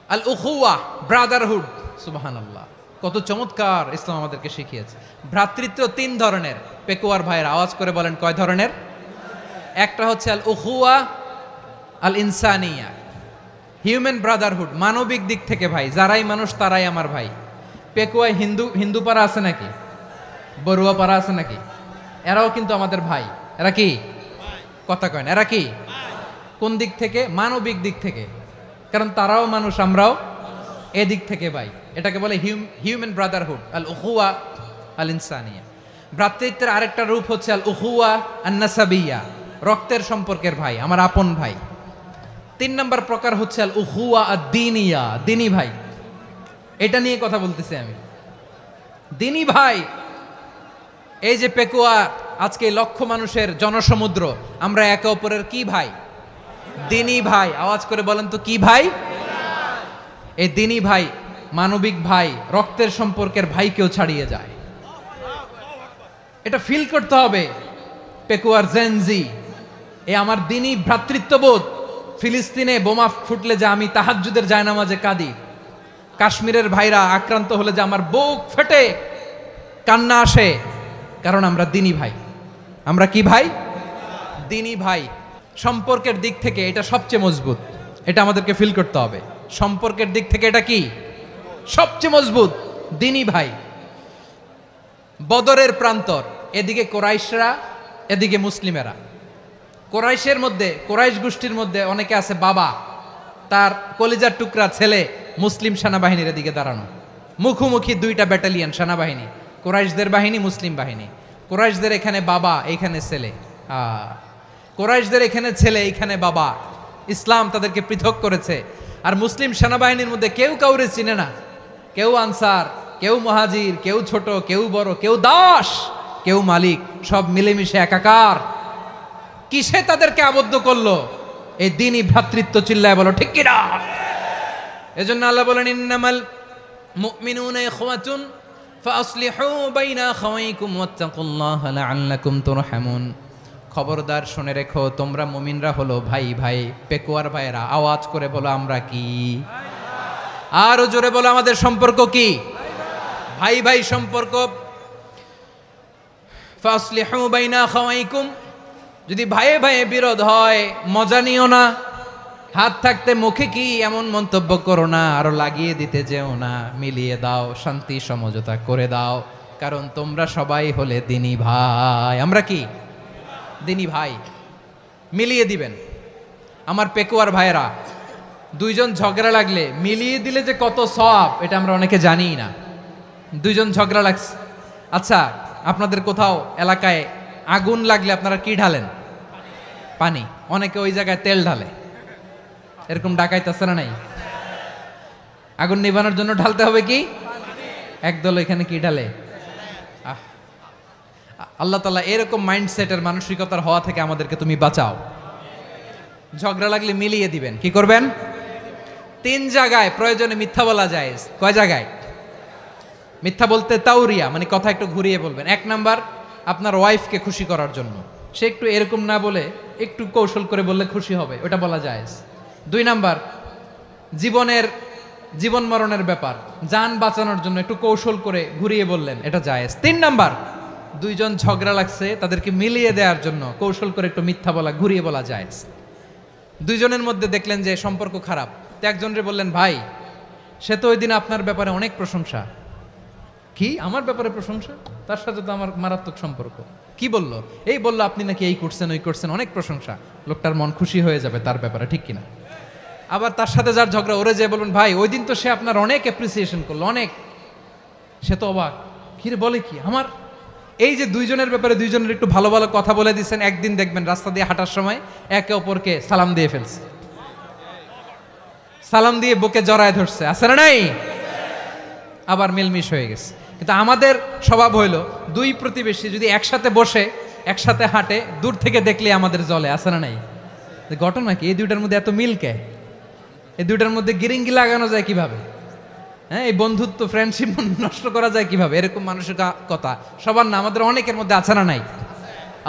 A: আল উখুয়া, ব্রাদারহুড। সুবহানাল্লাহ, কত চমৎকার ইসলাম আমাদেরকে শিখিয়েছে। ভ্রাতৃত্ব তিন ধরনের। পেকুয়ার ভাইয়ের আওয়াজ করে বলেন কয় ধরনের? একটা হচ্ছে আল উখুয়া আল ইনসানিয়া, হিউম্যান ব্রাদারহুড, মানবিক দিক থেকে ভাই, যারাই মানুষ তারাই আমার ভাই। পেকুয়ায় হিন্দু পাড়া আছে নাকি? বড়ুয়া পাড়া আছে নাকি? এরাও কিন্তু আমাদের ভাই। এরা কি? কথা কয় না, এরা কি? কোন দিক থেকে? মানবিক দিক থেকে, কারণ তারাও মানুষ, আমরাও এদিক থেকে ভাই। এটাকে বলে হিউম্যান ব্রাদারহুড, আল উখুয়া আল ইনসানিয়া। ভ্রাতৃত্বের আরেকটা রূপ হচ্ছে আল উখুয়া আন নাসাবিয়া, রক্তের সম্পর্কের ভাই, আমার আপন ভাই। তিন নম্বর প্রকার হচ্ছে আল উখুয়া আদ দীনিয়া, দিনী ভাই। এটা নিয়ে কথা বলতেছি আমি, দিনী ভাই। এই যে পেকুয়া, আজকে লক্ষ মানুষের জনসমুদ্র, আমরা একে অপরের কি ভাই? দিনী ভাই। আওয়াজ করে বলেন তো কি ভাই? এই দিনী ভাই, মানবিক ভাই, রক্তের সম্পর্কের ভাইকেও ছাড়িয়ে যায়। এটা ফিল করতে হবে। পেকুয়ার জেনজি, এ আমার দিনী ভ্রাতৃত্ববোধ। ফিলিস্তিনে বোমা ফুটলে যে আমি তাহাজ্জুদের জায়নামাজে কাঁদি, কাশ্মীরের ভাইরা আক্রান্ত হলে যে আমার বুক ফেটে কান্না আসে, কারণ আমরা দিনী ভাই। আমরা কি ভাই? দিনী ভাই। সম্পর্কের দিক থেকে এটা সবচেয়ে মজবুত, এটা আমাদেরকে ফিল করতে হবে। সম্পর্কের দিক থেকে এটা কি? সবচেয়ে মজবুত, দিনী ভাই। বদরের প্রান্তর, এদিকে কোরাইশরা, এদিকে মুসলিমেরা। কোরাইশের মধ্যে, কোরাইশ গোষ্ঠীর মধ্যে অনেকে আছে বাবা, তার কলিজার টুকরা ছেলে মুসলিম সেনাবাহিনীর এদিকে দাঁড়ানো, মুখোমুখি দুইটা ব্যাটালিয়ন সেনাবাহিনী, কোরাইশদের বাহিনী, মুসলিম বাহিনী। কোরাইশদের এখানে বাবা, এইখানে ছেলে। কোরাইশদের এখানে ছেলে, এইখানে বাবা। ইসলাম তাদেরকে পৃথক করেছে। আর মুসলিম সেনাবাহিনীর মধ্যে কেউ কাউরে চিনে না, কেউ আনসার, কেউ মুহাজির, কেউ ছোট, কেউ বড়, কেউ দাস, কেউ মালিক, সব মিলেমিশে একাকার। কিসে তাদেরকে আবদ্ধ করলো? এই দিনই ভ্রাতৃত্ব। চিল্লায় বলো ঠিক কিনা? এজন্য আল্লাহ বলেন ইন্নামাল মুমিনুনা ইখওয়াতুন ফাআসলিহু বাইনা আখাওয়াইকুম ওয়াত্তাকুল্লাহা লাআল্লাকুম তুরহামুন। খবরদার শুনে রেখো, তোমরা মুমিনরা হলো ভাই ভাই। পেকুয়ার ভাইরা আওয়াজ করে বলো আমরা কি? আরো জোরে বলো আমাদের সম্পর্ক কি? ভাই ভাই সম্পর্ক। ফাআসলিহু বাইনা আখাওয়াইকুম, যদি ভাইয়ে ভাইয়ে বিরোধ হয় মজা নিও না, হাত থাকতে মুখে কি এমন মন্তব্য করো না, আরো লাগিয়ে দিতে যেও না, মিলিয়ে দাও, শান্তি সমঝোতা করে দাও, কারণ তোমরা সবাই হলে দিনী ভাই। আমরা কি দিনী ভাই? মিলিয়ে দিবেন। আমার পেকুয়ার ভাইয়েরা, দুইজন ঝগড়া লাগলে মিলিয়ে দিলে যে কত সওয়াব, এটা আমরা অনেকে জানিই না। দুইজন ঝগড়া লাগছে, আচ্ছা আপনাদের কোথাও এলাকায় আগুন লাগলে আপনারা কি ঢালেন? পানি। অনেকে ওই জায়গায় তেল ঢালে, এরকম ডাকাইতেছে না নাই? আগুন নিভানোর জন্য ঢালতে হবে কি? একদল এখানে কি ঢালে? আল্লাহ তাআলা এরকম মাইন্ডসেটের মানসিকতার হওয়া থেকে আমাদেরকে তুমি বাঁচাও। ঝগড়া লাগলে মিলিয়ে দিবেন। কি করবেন? 3 জায়গায় প্রয়োজনে মিথ্যা বলা যায়। কয় জায়গায় মিথ্যা বলতে? তাউরিয়া, মানে কথা একটু ঘুরিয়ে বলবেন। 1 নাম্বার, আপনার ওয়াইফকে খুশি করার জন্য, সে একটু এরকম না বলে একটু কৌশল করে বললে খুশি হবে, ওটা বলা যায়। 2 নাম্বার, জীবন মরণের ব্যাপার, জান বাঁচানোর জন্য একটু কৌশল করে ঘুরিয়ে বললেন, এটা জায়েজ। 3 নাম্বার, দুইজন ঝগড়া লাগছে তাদেরকে মিলিয়ে দেওয়ার জন্য কৌশল করে একটু মিথ্যা বলা, ঘুরিয়ে বলা জায়েজ। দুইজনের মধ্যে দেখলেন যে সম্পর্ক খারাপ, তো একজনরে বললেন, ভাই সে তো ওই দিন আপনার ব্যাপারে অনেক প্রশংসা। কি আমার ব্যাপারে প্রশংসা? তার সাথে তো আমার মারাত্মক সম্পর্ক। কি বললো? এই বললো আপনি নাকি এই করছেন ওই করছেন, অনেক প্রশংসা। লোকটার মন খুশি হয়ে যাবে তার ব্যাপারে, ঠিক কিনা? আবার তার সাথে যার ঝগড়া, ওরে যে বলবেন, ভাই ওই দিন তো সে আপনার অনেক অ্যাপ্রিসিয়েশন করলো, অনেক। সে তো অবাক, কিরে বলে কি আমার? এই যে দুইজনের ব্যাপারে দুইজনের একটু ভালো ভালো কথা বলে দিচ্ছেন, একদিন দেখবেন রাস্তা দিয়ে হাঁটার সময় একে অপরকে সালাম দিয়ে ফেলছে, সালাম দিয়ে বুকে জড়ায় ধরছে, আছে না নাই? আবার মিলমিশ হয়ে গেছে। কিন্তু আমাদের স্বভাব হইল, দুই প্রতিবেশী যদি একসাথে বসে একসাথে হাঁটে, দূর থেকে দেখলে আমাদের জলে, আছে না নাই? ঘটনা কি? এই দুইটার মধ্যে এত মিল কে? এই দুইটার মধ্যে গিরিঙ্গি লাগানো যায় কিভাবে? হ্যাঁ, এই বন্ধুত্ব ফ্রেন্ডশিপ নষ্ট করা যায় কিভাবে? এরকম মানসিকতা সবার না, আমাদের অনেকের মধ্যে আছে না নাই?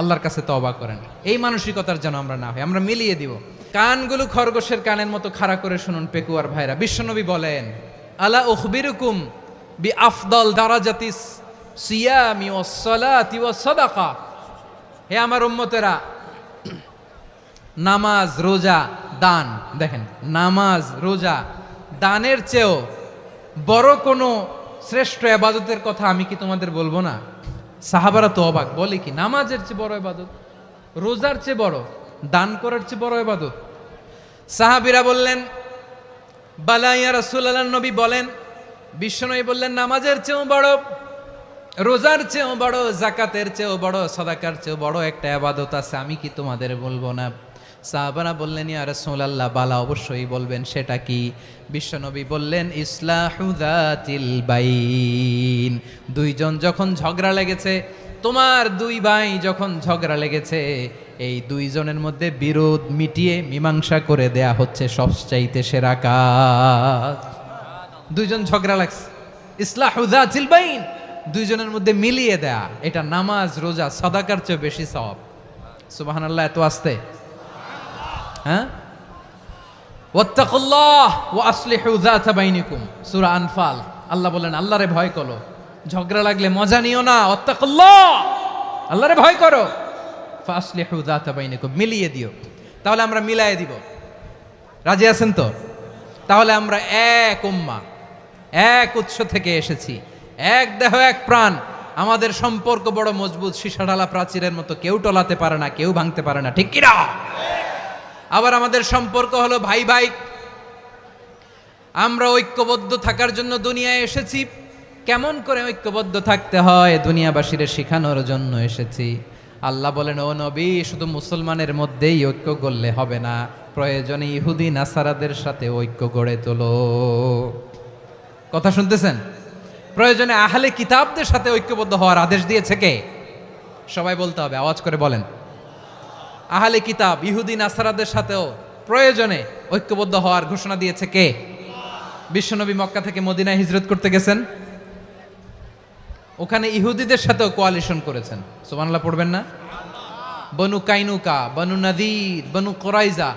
A: আল্লাহর কাছে তওবা করেন, এই মানসিকতার যেন আমরা না হই, আমরা মিলিয়ে দিব। কানগুলো খরগোশের কানের মতো খাড়া করে শুনুন পেকুয়ার ভাইরা। বিশ্বনবী বলেন, আলা উখবিরুকুম বি আফদল দারাজাতিস সিয়ামি ওয়াস সালাতি ওয়াস সাদাকা। হে আমার উম্মতেরা, নামাজ, রোজা, দান, দেখেন নামাজ, রোজা, দানের চেয়েও বড় কোনো শ্রেষ্ঠ ইবাদতের কথা আমি কি তোমাদের বলবো না? সাহাবারা তো অবাক, বলে কি নামাজের চেয়ে বড় ইবাদত, রোজার চেয়ে বড়, দান করার চেয়ে বড় ইবাদত? সাহাবীরা বললেন, বালা ইয়া রাসূলুল্লাহ। নবী বলেন, বিশ্বনবী বললেন, নামাজের চেয়েও বড়, রোজার চেয়েও বড়, যাকাতের চেয়েও বড়, সাদাকার চেয়েও বড় একটা ইবাদত আছে, আমি কি তোমাদের বলবো না? সাহাবারা বললেন, ইয়া রাসূলুল্লাহ, বালা, অবশ্যই বলবেন, সেটা কি? বিশ্বনবী বললেন, ইসলাহু যাতিল বাইন। দুইজন যখন ঝগড়া লেগেছে, তোমার দুই ভাই যখন ঝগড়া লেগেছে, এই দুইজনের মধ্যে বিরোধ মিটিয়ে মীমাংসা করে দেয়া হচ্ছে সবচাইতে সেরা কাজ। দুইজন ঝগড়া লাগছে, ইসলাহু যাতিল বাইন, দুইজনের মধ্যে মিলিয়ে দেয়া, এটা নামাজ, রোজা, সাদাকার চেয়ে বেশি সওয়াব। সুবহানাল্লাহ, এত আসতে। হ্যাঁ, ওয়াত্তাকুল্লাহ ওয়া আসলিহু যাতা বাইনিকুম, সূরা আনফাল। আল্লাহ বলেন, আল্লাহরে ভয় করো, ঝগড়া লাগলে মজা নিও না, ওয়াত্তাকুল্লাহ, আল্লাহরে ভয় করো, ফাসলিহু যাতা বাইনিকুম, মিলিয়ে দিও। তাহলে আমরা মিলায়ে দিব, রাজি আছেন তো? তাহলে আমরা এক উম্মাহ, এক উৎস থেকে এসেছি, এক দেহ এক প্রাণ, আমাদের সম্পর্ক বড় মজবুত, সীসা ঢালা প্রাচীরের মতো, কেউ টলাতে পারে না, কেউ ভাঙতে পারে না, ঠিক কিনা? আবার আমাদের সম্পর্ক হলো ভাই ভাই, আমরা ঐক্যবদ্ধ থাকার জন্য দুনিয়ায় এসেছি। কেমন করে ঐক্যবদ্ধ থাকতে হয় দুনিয়াবাসীর শেখানোর জন্য এসেছি। আল্লাহ বলেন, ও নবী, শুধু মুসলমানের মধ্যেই ঐক্য গড়লে হবে না, প্রয়োজনে ইহুদি নাসারাদের সাথে ঐক্য গড়ে তোলো। কথা শুনতেছেন? প্রয়োজনে আহলে কিতাবদের সাথে ঐক্যবদ্ধ হওয়ার আদেশ দিয়েছে কে? সবাই বলতে হবে, আওয়াজ করে বলেন। আহলে কিতাব, ইহুদি নাসারাদের সাথেও প্রয়োজনে ঐক্যবদ্ধ হওয়ার ঘোষণা দিয়েছে কে? বিশ্বনবী মক্কা থেকে মদিনায় হিজরত করতে গেছেন, ওখানে ইহুদিদের সাথেও কোয়ালিশন করেছেন। সুবহানাল্লাহ পড়বেন না? বনু কাইনুকা, বনু নাদির, বনু কুরাইজা,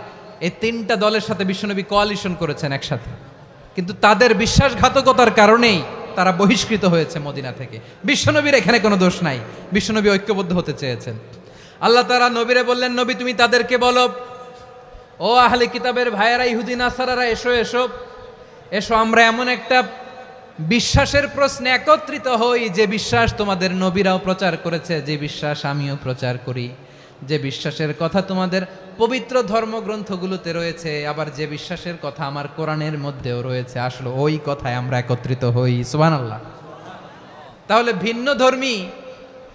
A: এই 3টা দলের সাথে বিশ্বনবী কোয়ালিশন করেছেন একসাথে। কিন্তু তাদের বিশ্বাসঘাতকতার কারণেই তারা বহিষ্কৃত হয়েছে মদিনা থেকে। বিশ্বনবীর এখানে কোনো দোষ নাই, বিশ্বনবী ঐক্যবদ্ধ হতে চেয়েছেন। আল্লাহ তাআলা নবীরে বললেন, নবী তুমি তাদেরকে বলো, ও আহলে কিতাবের ভাইয়েরা, ইহুদি নাসারারা, এসো এসো এসো, আমরা এমন একটা বিশ্বাসের প্রশ্নে একত্রিত হই যে বিশ্বাস তোমাদের নবীরাও প্রচার করেছে, যে বিশ্বাস আমিও প্রচার করি, যে বিশ্বাসের কথা তোমাদের পবিত্র ধর্মগ্রন্থগুলোতে রয়েছে, আবার যে বিশ্বাসের কথা আমার কোরআনের মধ্যেও রয়েছে, আসলে ওই কথায় আমরা একত্রিত হই। সুবহানাল্লাহ। তাহলে ভিন্ন ধর্মী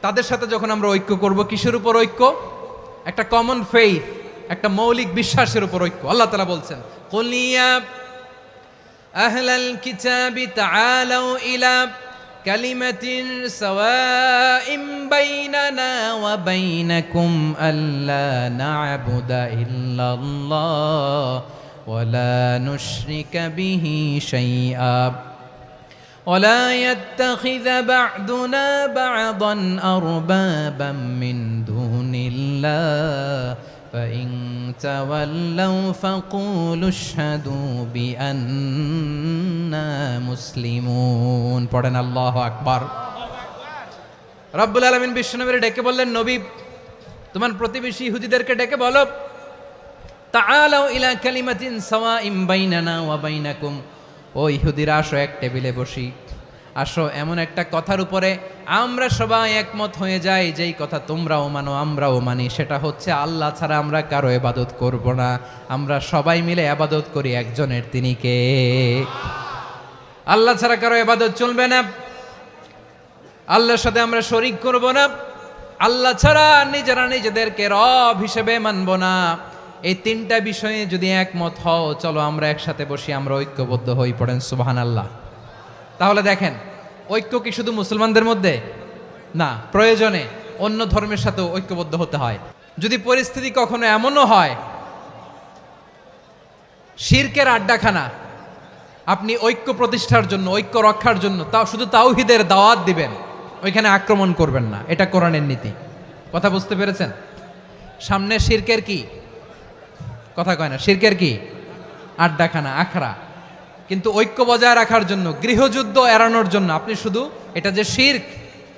A: তাদের সাথে যখন আমরা ঐক্য করব, কিসের উপর ঐক্য? একটা কমন ফেইথ, একটা মৌলিক বিশ্বাসের উপর ঐক্য। আল্লাহ তাআলা বলছেন, কুল ইয়া আহলাল কিতাবি তাআলাউ ইলা কালিমাতিন সাওয়াইম বাইনানা ওয়া বাইনাকুম আল্লা না'বুদা ইল্লাল্লাহ ওয়া লা নুশরিকা বিহি শাইআ ولا يتخذ بعضنا بعضا أربابا من دون الله فإن تولوا فقولوا اشهدوا بأننا مسلمون পড়েন আল্লাহু আকবার। রব্বুল আলামিন বিশ্বনবীর ডেকে বললেন, নবী তোমার প্রতিবেশী ইহুদিদেরকে ডেকে বলো, তাআলাউ ইলা কালিমাতিন সাওয়াইম বাইনানা ওয়া বাইনাকুম, ও ইহুদিরা আসো এক টেবিলে বসি, আসো এমন একটা কথার উপরে আমরা সবাই একমত হয়ে যাই, যেই কথা তোমরাও মানো আমরাও মানি, সেটা হচ্ছে আল্লাহ ছাড়া আমরা কারো ইবাদত করব না, আমরা সবাই মিলে ইবাদত করি একজনের, তিনি কে? আল্লাহ ছাড়া কারো ইবাদত চলবে না, আল্লাহর সাথে আমরা শরীক করব না, আল্লাহ ছাড়া নিজেরা নিজেদেরকে রব হিসেবে মানব না। এই তিনটা বিষয়ে যদি একমত হও, চলো আমরা একসাথে বসি, আমরা ঐক্যবদ্ধ হই। পড়েন সুবহানাল্লাহ। তাহলে দেখেন, ঐক্য কি শুধু মুসলমানদের মধ্যে না, প্রয়োজনে অন্য ধর্মের সাথেও ঐক্যবদ্ধ হতে হয়। যদি পরিস্থিতি কখনো এমনও হয় শিরকের আড্ডাখানা, আপনি ঐক্য প্রতিষ্ঠার জন্য, ঐক্য রক্ষার জন্য তাও শুধু তাওহীদের দাওয়াত দিবেন, ওইখানে আক্রমণ করবেন না, এটা কোরআনের নীতি। কথা বুঝতে পেরেছেন? সামনে শিরকের কি কথা কয় না, শিরকের কি আড্ডাখানা, আখড়া। কিন্তু ঐক্য বজায় রাখার জন্য, গৃহযুদ্ধ এড়ানোর জন্য আপনি শুধু এটা যে শিরক,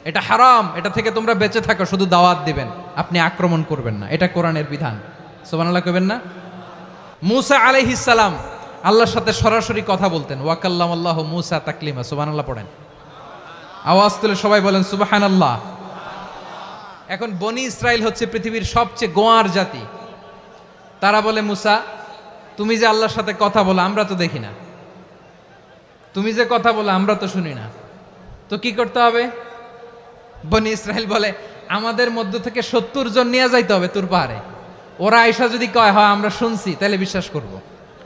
A: এটা হারাম, এটা থেকে তোমরা বেঁচে থাকো, শুধু দাওয়াত দিবেন, আপনি আক্রমণ করবেন না, এটা কোরআনের বিধান। সুবহানাল্লাহ কইবেন না? মূসা আলাইহিস সালাম আল্লাহর সাথে সরাসরি কথা বলতেন, ওয়া কাল্লামাল্লাহু মূসা তাকলিমা। সুবহানাল্লাহ পড়েন, আওয়াজ তুলে সবাই বলেন সুবহানাল্লাহ। এখন বনি ইসরাইল হচ্ছে পৃথিবীর সবচেয়ে গোয়ার জাতি। তারা বলে, মূসা তুমি যে আল্লাহর সাথে কথা বলো আমরা তো দেখি না, তুমি যে কথা বলো আমরা তো শুনি না, তো কি করতে হবে? বনি ইসরাইল বলে, আমাদের মধ্য থেকে 70 জন নিয়ে যাইতে হবে তুর পাহাড়ে, ওরা আয়েশা যদি কয় হয় আমরা শুনছি তাহলে বিশ্বাস করব।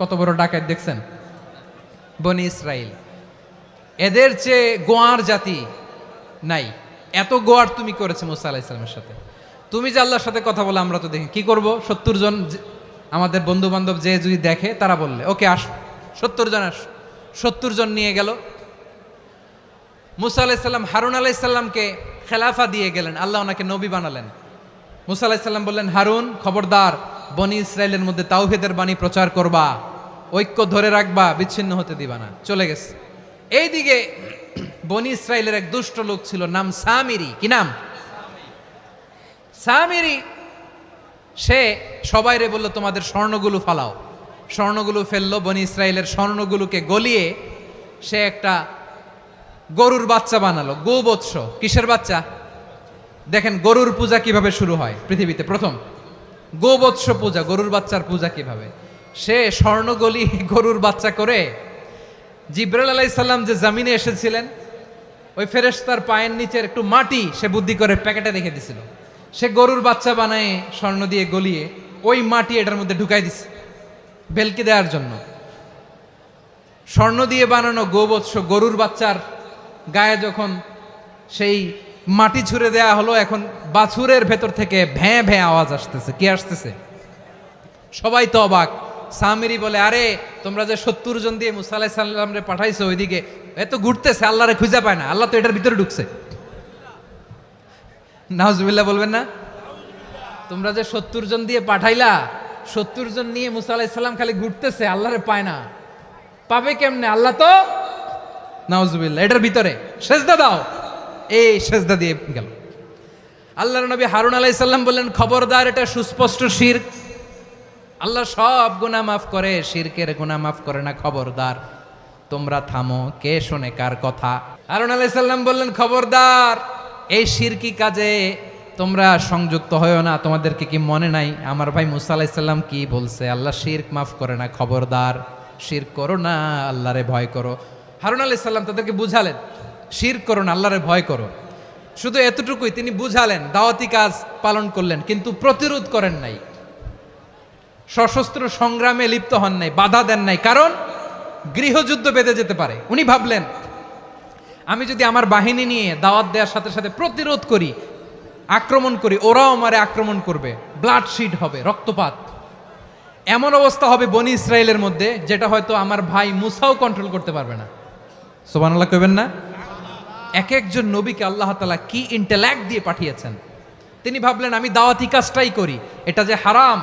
A: কত বড় ডাকাত দেখছেন বনি ইসরাইল। এদের চেয়ে গোয়ার জাতি নাই, এত গোয়ার তুমি করেছে মূসা আলাইহিস সালামের সাথে। তুমি যে আল্লাহর সাথে কথা বলে আমরা তো দেখি, কি করব? 70 জন আমাদের বন্ধু বান্ধব যে যদি দেখে, তারা বললে ওকে আস, 70 জন আস। 70 জন নিয়ে গেল। মূসা আলাইহিস সালাম হারুন আলাইহিস সালামকে খেলাফা দিয়ে গেলেন, আল্লাহ ওনাকে নবী বানালেন। মূসা আলাইহিস সালাম বললেন, হারুন খবরদার, বনি ইসরাইলের মধ্যে তাওহীদের বাণী প্রচার করবা, ঐক্য ধরে রাখবা, বিচ্ছিন্ন হতে দিবা না। চলে গেছে। এইদিকে বনি ইসরাইলের এক দুষ্ট লোক ছিল, নাম সামিরি। কি নাম? সামিরি। সে সবাইরে বলল, তোমাদের স্বর্ণগুলো ফালাও। স্বর্ণগুলো ফেললো, বনি ইসরাইলের স্বর্ণগুলোকে গলিয়ে সে একটা গরুর বাচ্চা বানালো, গোবৎস। কিসের বাচ্চা? দেখেন গরুর পূজা কিভাবে শুরু হয় পৃথিবীতে, প্রথম গোবৎস পূজা, গরুর বাচ্চার পূজা কিভাবে। সে স্বর্ণ গলি গরুর বাচ্চা করে, জিবরাইল আলাইহিস সালাম যে জমিনে এসেছিলেন, ওই ফেরেশতার পায়ের নিচের একটু মাটি সে বুদ্ধি করে প্যাকেটে রেখে দিছিল। সে গরুর বাচ্চা বানায় স্বর্ণ দিয়ে গলিয়ে ওই মাটি এটার মধ্যে ঢুকাই দিছে ভেলকি দেওয়ার জন্য। স্বর্ণ দিয়ে বানানো গোবৎস গরুর বাচ্চার গায়ে যখন সেই মাটি ছুঁড়ে দেয়া হলো, এখন বাছুরের ভেতর থেকে ভ্যাঁ ভ্যাঁ আওয়াজ আসতেছে। কি আসতেছে? সবাই তো অবাক। সামিরি বলে, আরে তোমরা যে 70 জন দিয়ে মূসা আলাইহিস সালামরে পাঠাইছো, ওইদিকে এত ঘুরতেছে, আল্লাহরে খুঁজে পায় না, আল্লাহ তো এটার ভিতরে ঢুকছে। নাউজুবিল্লাহ বলবেন না? তোমরা যে 70 জন দিয়ে পাঠাইলা, 70 জন নিয়ে মূসা আলাইহিস সালাম খালি ঘুরতেছে, আল্লাহরে পায় না। পাবে কেমনে? আল্লাহ তো, নাউজুবিল্লাহ, এটার ভিতরে সেজদা দাও। এই সেজদা দিয়ে গেল। আল্লাহর নবী হারুন আলাইহিস সালাম বললেন, খবরদার, এটা সুস্পষ্ট শিরক। আল্লাহ সব গুনাহ মাফ করে, শিরকের গুনাহ মাফ করে না। খবরদার, তোমরা থামো। কে শোনে কার কথা? হারুন আলাইহিস সালাম বললেন, খবরদার, এই শিরকি কাজে তোমরা সংযুক্ত হয়ো না। তোমাদেরকে কি মনে নাই আমার ভাই মুসা আলাইহিস সালাম কি বলছে? আল্লাহ শিরক মাফ করে না। খবরদার, শিরক করো না, আল্লাহরে ভয় করো। হারুন আলাইহিস সালাম তাদেরকে বুঝালেন, শিরক করো না, আল্লাহরে ভয় করো। শুধু এতটুকুই তিনি বুঝালেন, দাওয়াতি কাজ পালন করলেন, কিন্তু প্রতিরোধ করেন নাই, সশস্ত্র সংগ্রামে লিপ্ত হন নাই, বাধা দেন নাই। কারণ গৃহযুদ্ধ বেঁধে যেতে পারে। উনি ভাবলেন, আমি যদি আমার বাহিনী নিয়ে দাওয়াত দেওয়ার সাথে সাথে প্রতিরোধ করি, আক্রমণ করি, ওরাও আমারে আক্রমণ করবে, ব্লাডশিড হবে, রক্তপাত। এমন অবস্থা হবে বনি ইসরায়েলের মধ্যে, যেটা হয়তো আমার ভাই মুসাও কন্ট্রোল করতে পারবে না। সুবহানাল্লাহ কইবেন না? এক একজন নবীকে আল্লাহ তাআলা কি ইন্টেলেক্ট দিয়ে পাঠিয়েছেন। তিনি ভাবলেন, আমি দাওয়াতি কাজটাই করি, এটা যে হারাম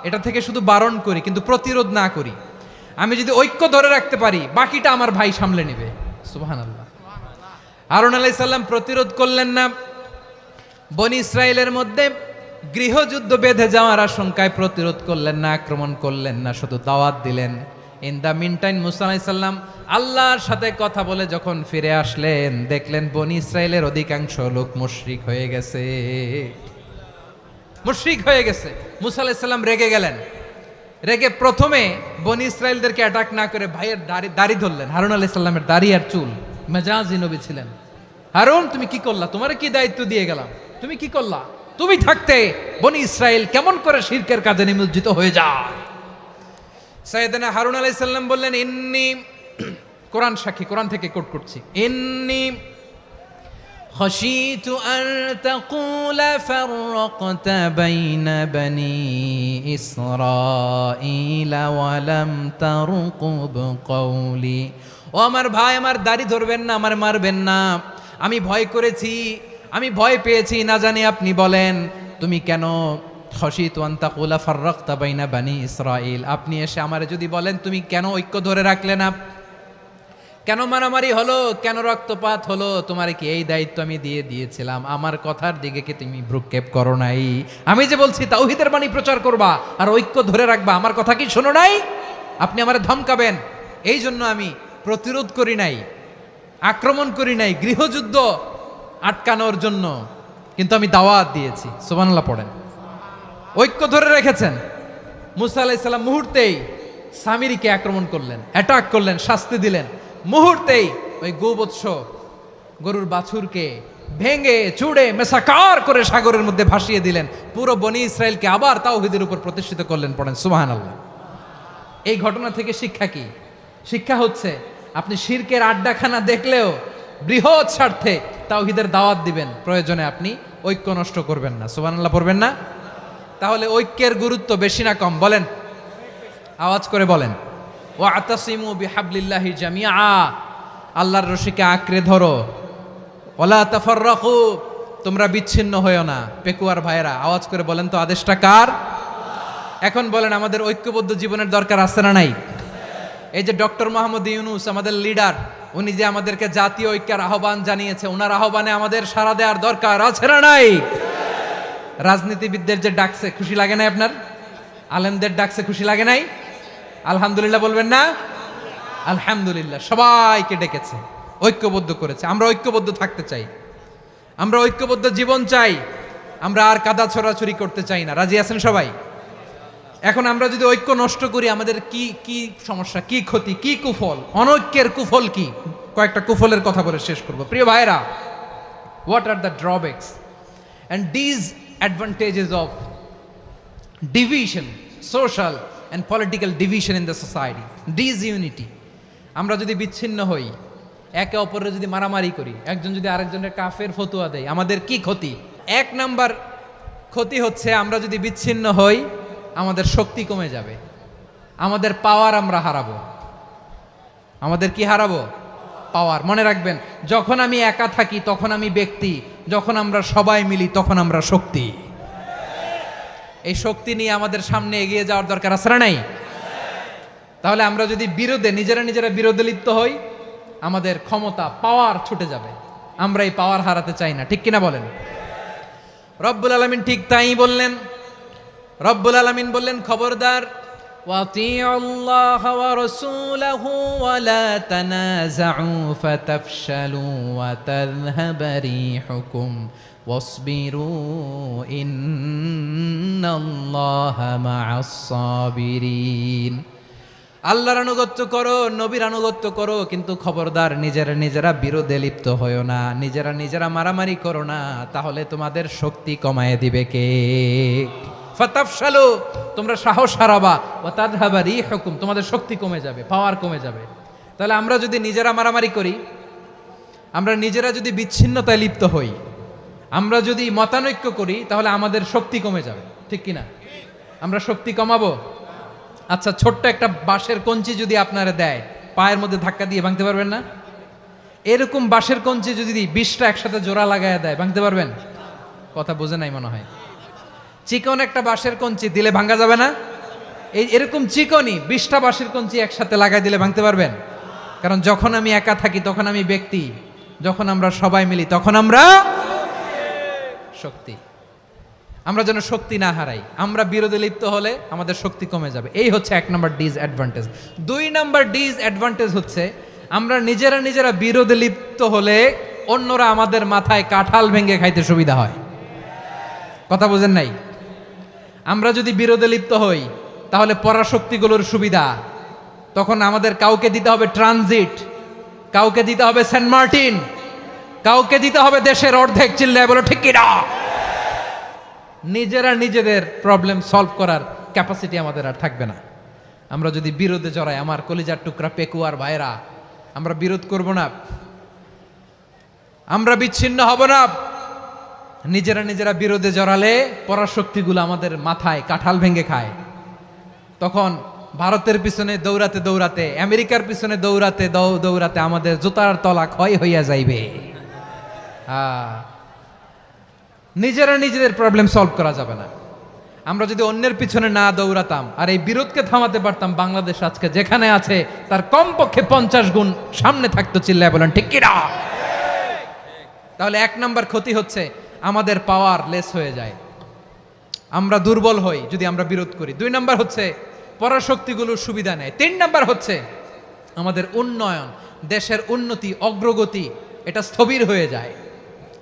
A: এটা থেকে শুধু বারণ করি, কিন্তু প্রতিরোধ না করি। আমি যদি ঐক্য ধরে রাখতে পারি, বাকিটা আমার ভাই সামলে নেবে। সুবহানাল্লাহ। হারুন আলাইহিস সালাম প্রতিরোধ করলেন না। বনি ইসরায়েলের মধ্যে গৃহযুদ্ধ বেঁধে যাওয়ার আশঙ্কায় প্রতিরোধ করলেন না, আক্রমণ করলেন না, শুধু দাওয়াত দিলেন। ইন দ্য মিন টাইম মুসা আলাইহিস সালাম আল্লাহর সাথে কথা বলে যখন ফিরে আসলেন, দেখলেন বনি ইসরায়েলের অধিকাংশ লোক মুশরিক হয়ে গেছে। মুশরিক হয়ে গেছে। মুসা আলাইহিস সালাম রেগে গেলেন। রেগে প্রথমে বনি ইসরায়েলদেরকে অ্যাটাক না করে ভাইয়ের দাড়ি ধরলেন। হারুন আলাইহিস সালামের দাড়ি আর চুল। মেজাজি নবী ছিলেন। হারুন, তুমি কি করলা? তোমার কি দায়িত্ব দিয়ে গেলাম, তুমি কি করলা? তুমি থাকতে বনি ইসরায়েল কেমন করে শিরকের কাজে নিমজ্জিত হয়ে যায়? সাইয়েদনা হারুন আলাইহিস সালাম বললেন, ইন্নী, কোরআন সাক্ষী, কোরআন থেকে কোট করছি, ইন্নী خشيت أن تقول فرقت بين بني إسرائيل ولم ترقب قولي। ও আমার ভাই, আমার দাড়ি ধরবেন না, আমার মারবেন না। আমি ভয় করেছি, আমি ভয় পেয়েছি, না জানি আপনি বলেন তুমি কেন খশিতু আন তাকুলা ফাররাকতা বাইনা বানি ইসরাইল। আপনি এসে আমারে যদি বলেন তুমি কেন ঐক্য ধরে রাখলে না, কেন মারামারি হলো, কেন রক্তপাত হলো, তোমার কি এই দায়িত্ব আমি দিয়ে দিয়েছিলাম? আমার কথার দিকে কি তুমি ভ্রুক্ষেপ করো নাই? আমি যে বলছি তাওহীদের বাণী প্রচার করবা আর ঐক্য ধরে রাখবা, আমার কথা কি শোনো নাই? আপনি আমারে ধমকাবেন, এই জন্য আমি প্রতিরোধ করি নাই, আক্রমণ করি নাই, গৃহযুদ্ধ আটকানোর জন্য, কিন্তু আমি দাওয়াত দিয়েছি। সুবহানাল্লাহ পড়েন। ঐক্য ধরে রেখেছেন। মুসা আলাইহিস সালাম মুহূর্তেই সামিরীকে আক্রমণ করলেন, অ্যাটাক করলেন, শাস্তি দিলেন। মুহূর্তেই ওই গোবৎস গরুর বাছুরকে ভেঙে চুড়ে মেসাকার করে সাগরের মধ্যে ভাসিয়ে দিলেন। পুরো বনি ইসরায়েলকে আবার তাওহীদের উপর প্রতিষ্ঠিত করলেন। পড়েন সুবহানাল্লাহ। এই ঘটনা থেকে শিক্ষা কি? শিক্ষা হচ্ছে, আপনি শিরকের আড্ডাখানা দেখলেও বৃহৎ স্বার্থে তাওহীদের দাওয়াত দিবেন, প্রয়োজনে আপনি ঐক্য নষ্ট করবেন না। সুবহানাল্লাহ পড়বেন না? তাহলে ঐক্যের গুরুত্ব বেশি না কম? বলেন, আওয়াজ করে বলেন। ওয়াতাসিমু বিহাবলিল্লাহি জামিআ, আল্লাহর রশিকে আঁকড়ে ধরো। ওয়ালা তাফাররাকু, তোমরা বিচ্ছিন্ন হয়ো না। পেকুয়ার ভাইরা আওয়াজ করে বলেন তো, আদেশটা কার? এখন বলেন, আমাদের ঐক্যবদ্ধ জীবনের দরকার আছে না নাই? এই যে ডক্টর মোহাম্মদ ইউনূস আমাদের লিডার, উনি যে আমাদেরকে জাতীয় ঐক্যের আহ্বান জানিয়েছে, ওনার আহ্বানে আমাদের সাড়া দেওয়ার দরকার আছে না নাই? রাজনীতিবিদদের যে ডাকছে, খুশি লাগে নাই আপনার? আলেমদের ডাকছে, খুশি লাগে নাই? আলহামদুলিল্লাহ বলবেন না? আলহামদুলিল্লাহ। সবাইকে ডেকেছে, ঐক্যবদ্ধ করেছে। আমরা ঐক্যবদ্ধ থাকতে চাই, আমরা ঐক্যবদ্ধ জীবন চাই, আমরা আর কাদা ছড়াছড়ি করতে চাই না। রাজি আছেন সবাই? এখন আমরা যদি ঐক্য নষ্ট করি, আমাদের কি কি সমস্যা, কি ক্ষতি, কি কুফল? অনৈক্যের কুফল কি? কয়েকটা কুফলের কথা বলে শেষ করব। প্রিয় ভাইরা, what are the drawbacks and disadvantages of division, social and political division in the society, disunity? আমরা যদি বিচ্ছিন্ন হই, একে অপরের যদি মারামারি করি, একজন যদি আরেকজনের কাফের ফতোয়া দেয়, আমাদের কি ক্ষতি? এক নাম্বার ক্ষতি হচ্ছে, আমরা যদি বিচ্ছিন্ন হই, আমাদের শক্তি কমে যাবে, আমাদের পাওয়ার আমরা হারাবো। আমাদের কি হারাবো? পাওয়ার। মনে রাখবেন, যখন আমি একা থাকি তখন আমি ব্যক্তি, যখন আমরা সবাই মিলি তখন আমরা শক্তি। এই শক্তি নিয়ে আমাদের সামনে এগিয়ে যাওয়ার দরকার আছে না নাই? তাহলে আমরা যদি নিজেরা বিরোধে লিপ্ত হই, আমাদের ক্ষমতা, পাওয়ার ছুটে যাবে। আমরা এই পাওয়ার হারাতে চাই না, ঠিক কিনা বলেন? রব্বুল আলামিন ঠিক তাই বললেন। রব্বুল আলামিন বললেন, খবরদার وأطيعوا الله ورسوله ولا تنازعوا فتفشلوا وتذهب ريحكم واصبروا إن الله مع الصابرين আল্লাহর আনুগত্য করো, নবীর আনুগত্য করো, কিন্তু খবরদার নিজেরা বিরোধে লিপ্ত হয়ো না, নিজেরা মারামারি করো না, তাহলে তোমাদের শক্তি কমায় দিবে কে? ফাতাফশালু, তোমরা সাহস হারাবা, ওয়া তাযহাবা রিহুকুম, তোমাদের শক্তি কমে যাবে, পাওয়ার কমে যাবে। তাহলে আমরা যদি নিজেরা মারামারি করি, আমরা নিজেরা যদি বিচ্ছিন্নতায় লিপ্ত হই, আমরা যদি মতানৈক্য করি, তাহলে আমাদের শক্তি কমে যাবে, ঠিক কিনা? আমরা শক্তি কমাবো? আচ্ছা, ছোট্ট একটা বাঁশের কঞ্চি যদি আপনারা দেয়, পায়ের মধ্যে ধাক্কা দিয়ে ভাঙতে পারবেন না? এরকম বাঁশের কঞ্চি যদি 20টা একসাথে জোড়া লাগায় দেয়, ভাঙতে পারবেন? কথা বোঝে নাই মনে হয়। চিকন একটা বাঁশের কঞ্চি দিলে ভাঙা যাবে না? এরকম চিকনই 20টা বাঁশের কঞ্চি একসাথে লাগাই দিলে ভাঙতে পারবেন? কারণ যখন আমি একা থাকি তখন আমি ব্যক্তি, যখন আমরা সবাই মিলি তখন আমরা শক্তি। আমরা যেন শক্তি না হারাই। আমরা বিরোধে লিপ্ত হলে আমাদের শক্তি কমে যাবে। এই হচ্ছে 1 নম্বর ডিসঅ্যাডভান্টেজ। 2 নম্বর ডিসঅ্যাডভান্টেজ হচ্ছে আমরা নিজেরা বিরোধে লিপ্ত হলে অন্যরা আমাদের মাথায় কাঁঠাল ভেঙে খাইতে সুবিধা হয়। কথা বোঝেন নাই? আমরা যদি বিরোধে লিপ্ত হই তাহলে পরাশক্তিগুলোর সুবিধা, তখন আমাদের কাউকে দিতে হবে ট্রানজিট, কাউকে দিতে হবে সেন্ট মার্টিন, কাউকে দিতে হবে দেশের অর্ধেক। চিল্লায় বলো ঠিক কিনা? নিজেদের প্রবলেম সলভ করার ক্যাপাসিটি আমাদের আর থাকবে না। আমরা যদি বিরোধে জড়াই, আমার কলিজার টুকরা পেকুয়ার ভাইরা, আমরা বিরোধ করব না, আমরা বিচ্ছিন্ন হব না। নিজেরা বিরোধে জড়ালে পরাশক্তিগুলো আমাদের মাথায় কাঁঠাল ভেঙে খায়। তখন ভারতের পিছনে দৌড়াতে, আমেরিকার পিছনে দৌড়াতে আমাদের জুতার তলা ক্ষয় হইয়া যাইবে। নিজেদের প্রবলেম সলভ করা যাবে না। আমরা যদি অন্যের পিছনে না দৌড়াতাম আর এই বিরোধকে থামাতে পারতাম, বাংলাদেশ আজকে যেখানে আছে তার কমপক্ষে 50 গুণ সামনে থাকতো। চিল্লায় বলেন ঠিক কিনা? তাহলে 1 নম্বর ক্ষতি হচ্ছে আমাদের পাওয়ার লেস হয়ে যায়, আমরা দুর্বল হই যদি আমরা বিরোধ করি। 2 নম্বর হচ্ছে পরাশক্তিগুলোর সুবিধা নেয়। 3 নম্বর হচ্ছে আমাদের উন্নয়ন, দেশের উন্নতি, অগ্রগতি, এটা স্থবির হয়ে যায়,